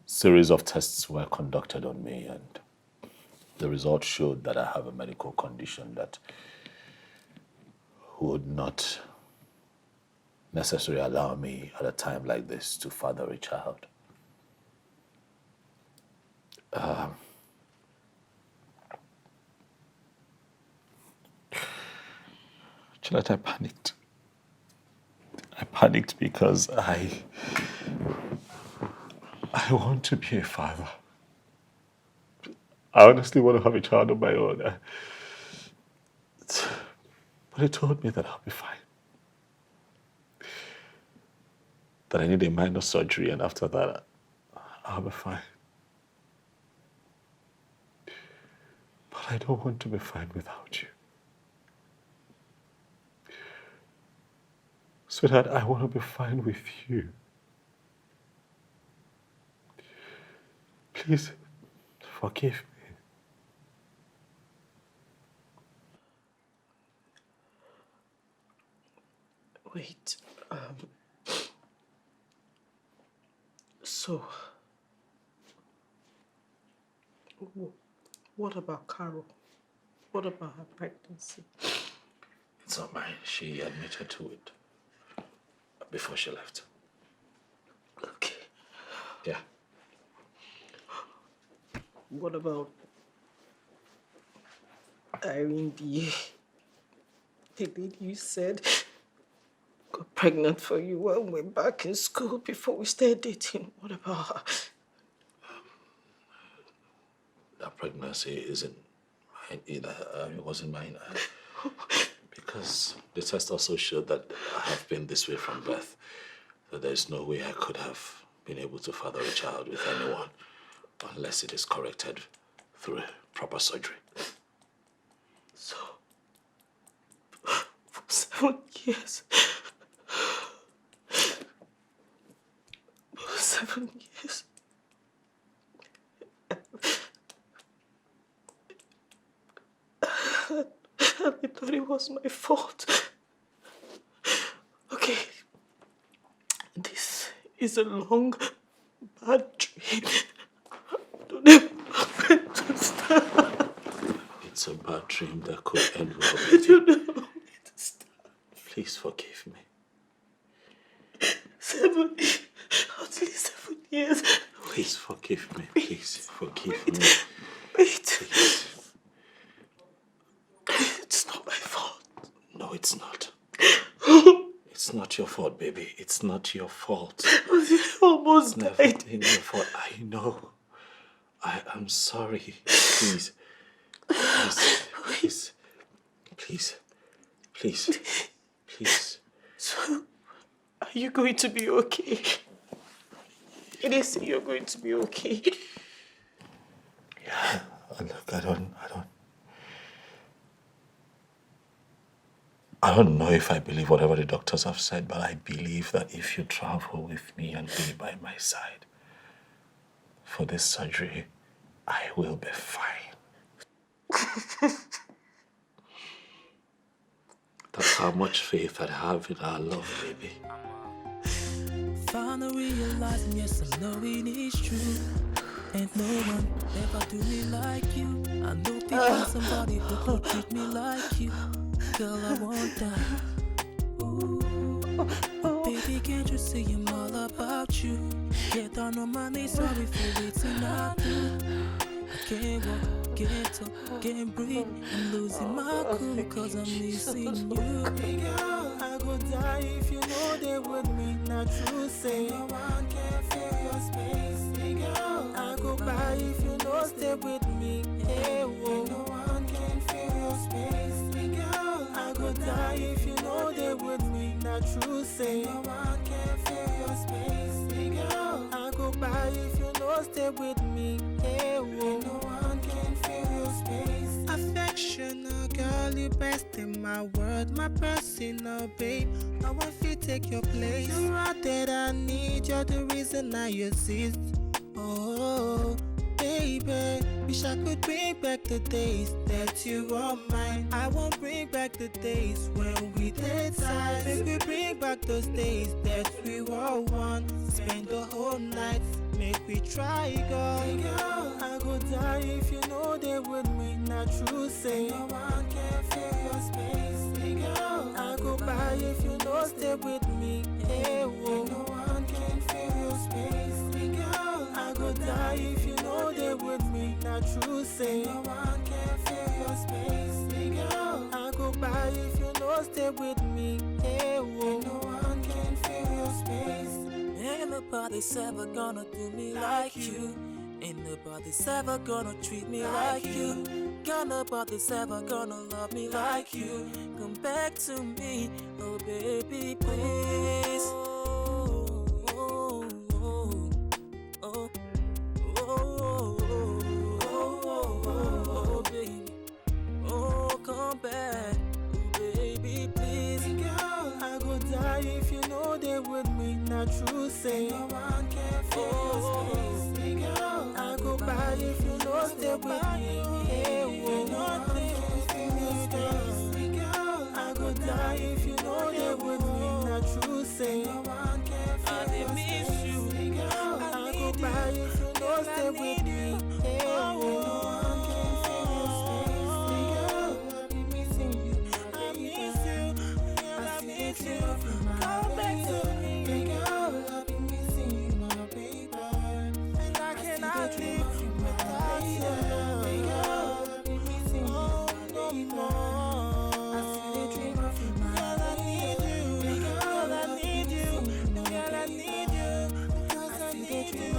series of tests were conducted on me, and the results showed that I have a medical condition that would not necessarily allow me at a time like this to father a child. Juliet, I panicked. I panicked because I want to be a father. I honestly want to have a child of my own. But he told me that I'll be fine. That I need a minor surgery, and after that, I'll be fine. But I don't want to be fine without you. Sweetheart, I want to be fine with you. Please, forgive me. Wait, so, what about Carol? What about her pregnancy? It's not mine. She admitted to it before she left. Okay. Yeah. What about Irene B? The lady you said got pregnant for you when we were back in school before we started dating. What about her? That pregnancy isn't mine either. It wasn't mine. Because the test also showed that I have been this way from birth. So there's no way I could have been able to father a child with anyone. unless it is corrected through proper surgery. So, for 7 years, for 7 years, I thought it was my fault. Okay, this is a long, bad dream. I don't know when to start. It's a bad dream that could end well I with you. don't know when to start. Please forgive me. 7, at least 7 years. Please forgive me. Please forgive me. Wait. Please. It's not my fault. No, it's not. It's not your fault, baby. It's not your fault. I almost Never died. been your fault. I know. I am sorry. Please. Please. Please. Please. Please. So, are you going to be okay? It is you're going to be okay. Yeah. Look, I don't know if I believe whatever the doctors have said, but I believe that if you travel with me and be by my side for this surgery, I will be fine. That's how much faith I have in our love, baby. Finally realizing, yes, I know it is true. Ain't no one ever do me like you. I know people, somebody who could treat me like you. Girl, I want that. Ooh. Baby, can't you see I'm all about you? Get down on my knees, sorry for waiting I do. I can't walk, can't talk, can't breathe. I'm losing my cool cause I'm missing you. Hey girl, I go die if you know they with me. Not true, say no one can fill your space. Hey girl, I go by if you know stay with me. Hey whoa, no one can fill your space. Hey girl, I go die if you know they with me. Not true, say no one can fill your space. Hey girl, I go by if you know stay with me. Hey whoa, no one can fill your space. Affectional girl, you best in my world, my personal babe. I want you to take your place. You're out that I need, you're the reason I exist. Oh, baby, wish I could bring back the days that you were mine. I won't bring back the days when we did time. Baby, bring back those days that we were one. Spend the whole night, make we try, girl. Hey girl, I go die if you know they with me. Not true, say no one can fill your space. Hey girl, I go by if you know stay with me. Hey whoa, no one can fill your space. Hey girl, I go die if you know they with me. Not true, say no one can fill your space. Hey girl, I go by if you know stay with me. Hey whoa, no one can fill your space. Ain't nobody's ever gonna do me like you. Ain't nobody's ever gonna treat me like you. Got nobody's ever gonna love me like you. Come back to me, oh baby, please. Oh, oh, oh, oh, oh, oh, baby. Oh, come back, oh baby, please. Girl, I go die if you know they with me. Not true, say no one can fill your space. Hey girl, I go by if you know stay with me. Hey, whoa, nothing can fill your space. Hey girl, I go die if you know they with me. Not true, say no one can fill your space. Hey girl, I go by if you know stay with me. Hey, whoa, no one can fill your space. Hey girl, I be missing you. I miss you. I miss you. Come back to me. Hey girl, I be missing you, my baby. And I cannot live without you. Hey girl, I be missing you, no more. I see the dream of you, my girl, I need you. Hey girl, I need you. Girl, I need you. Because I need you.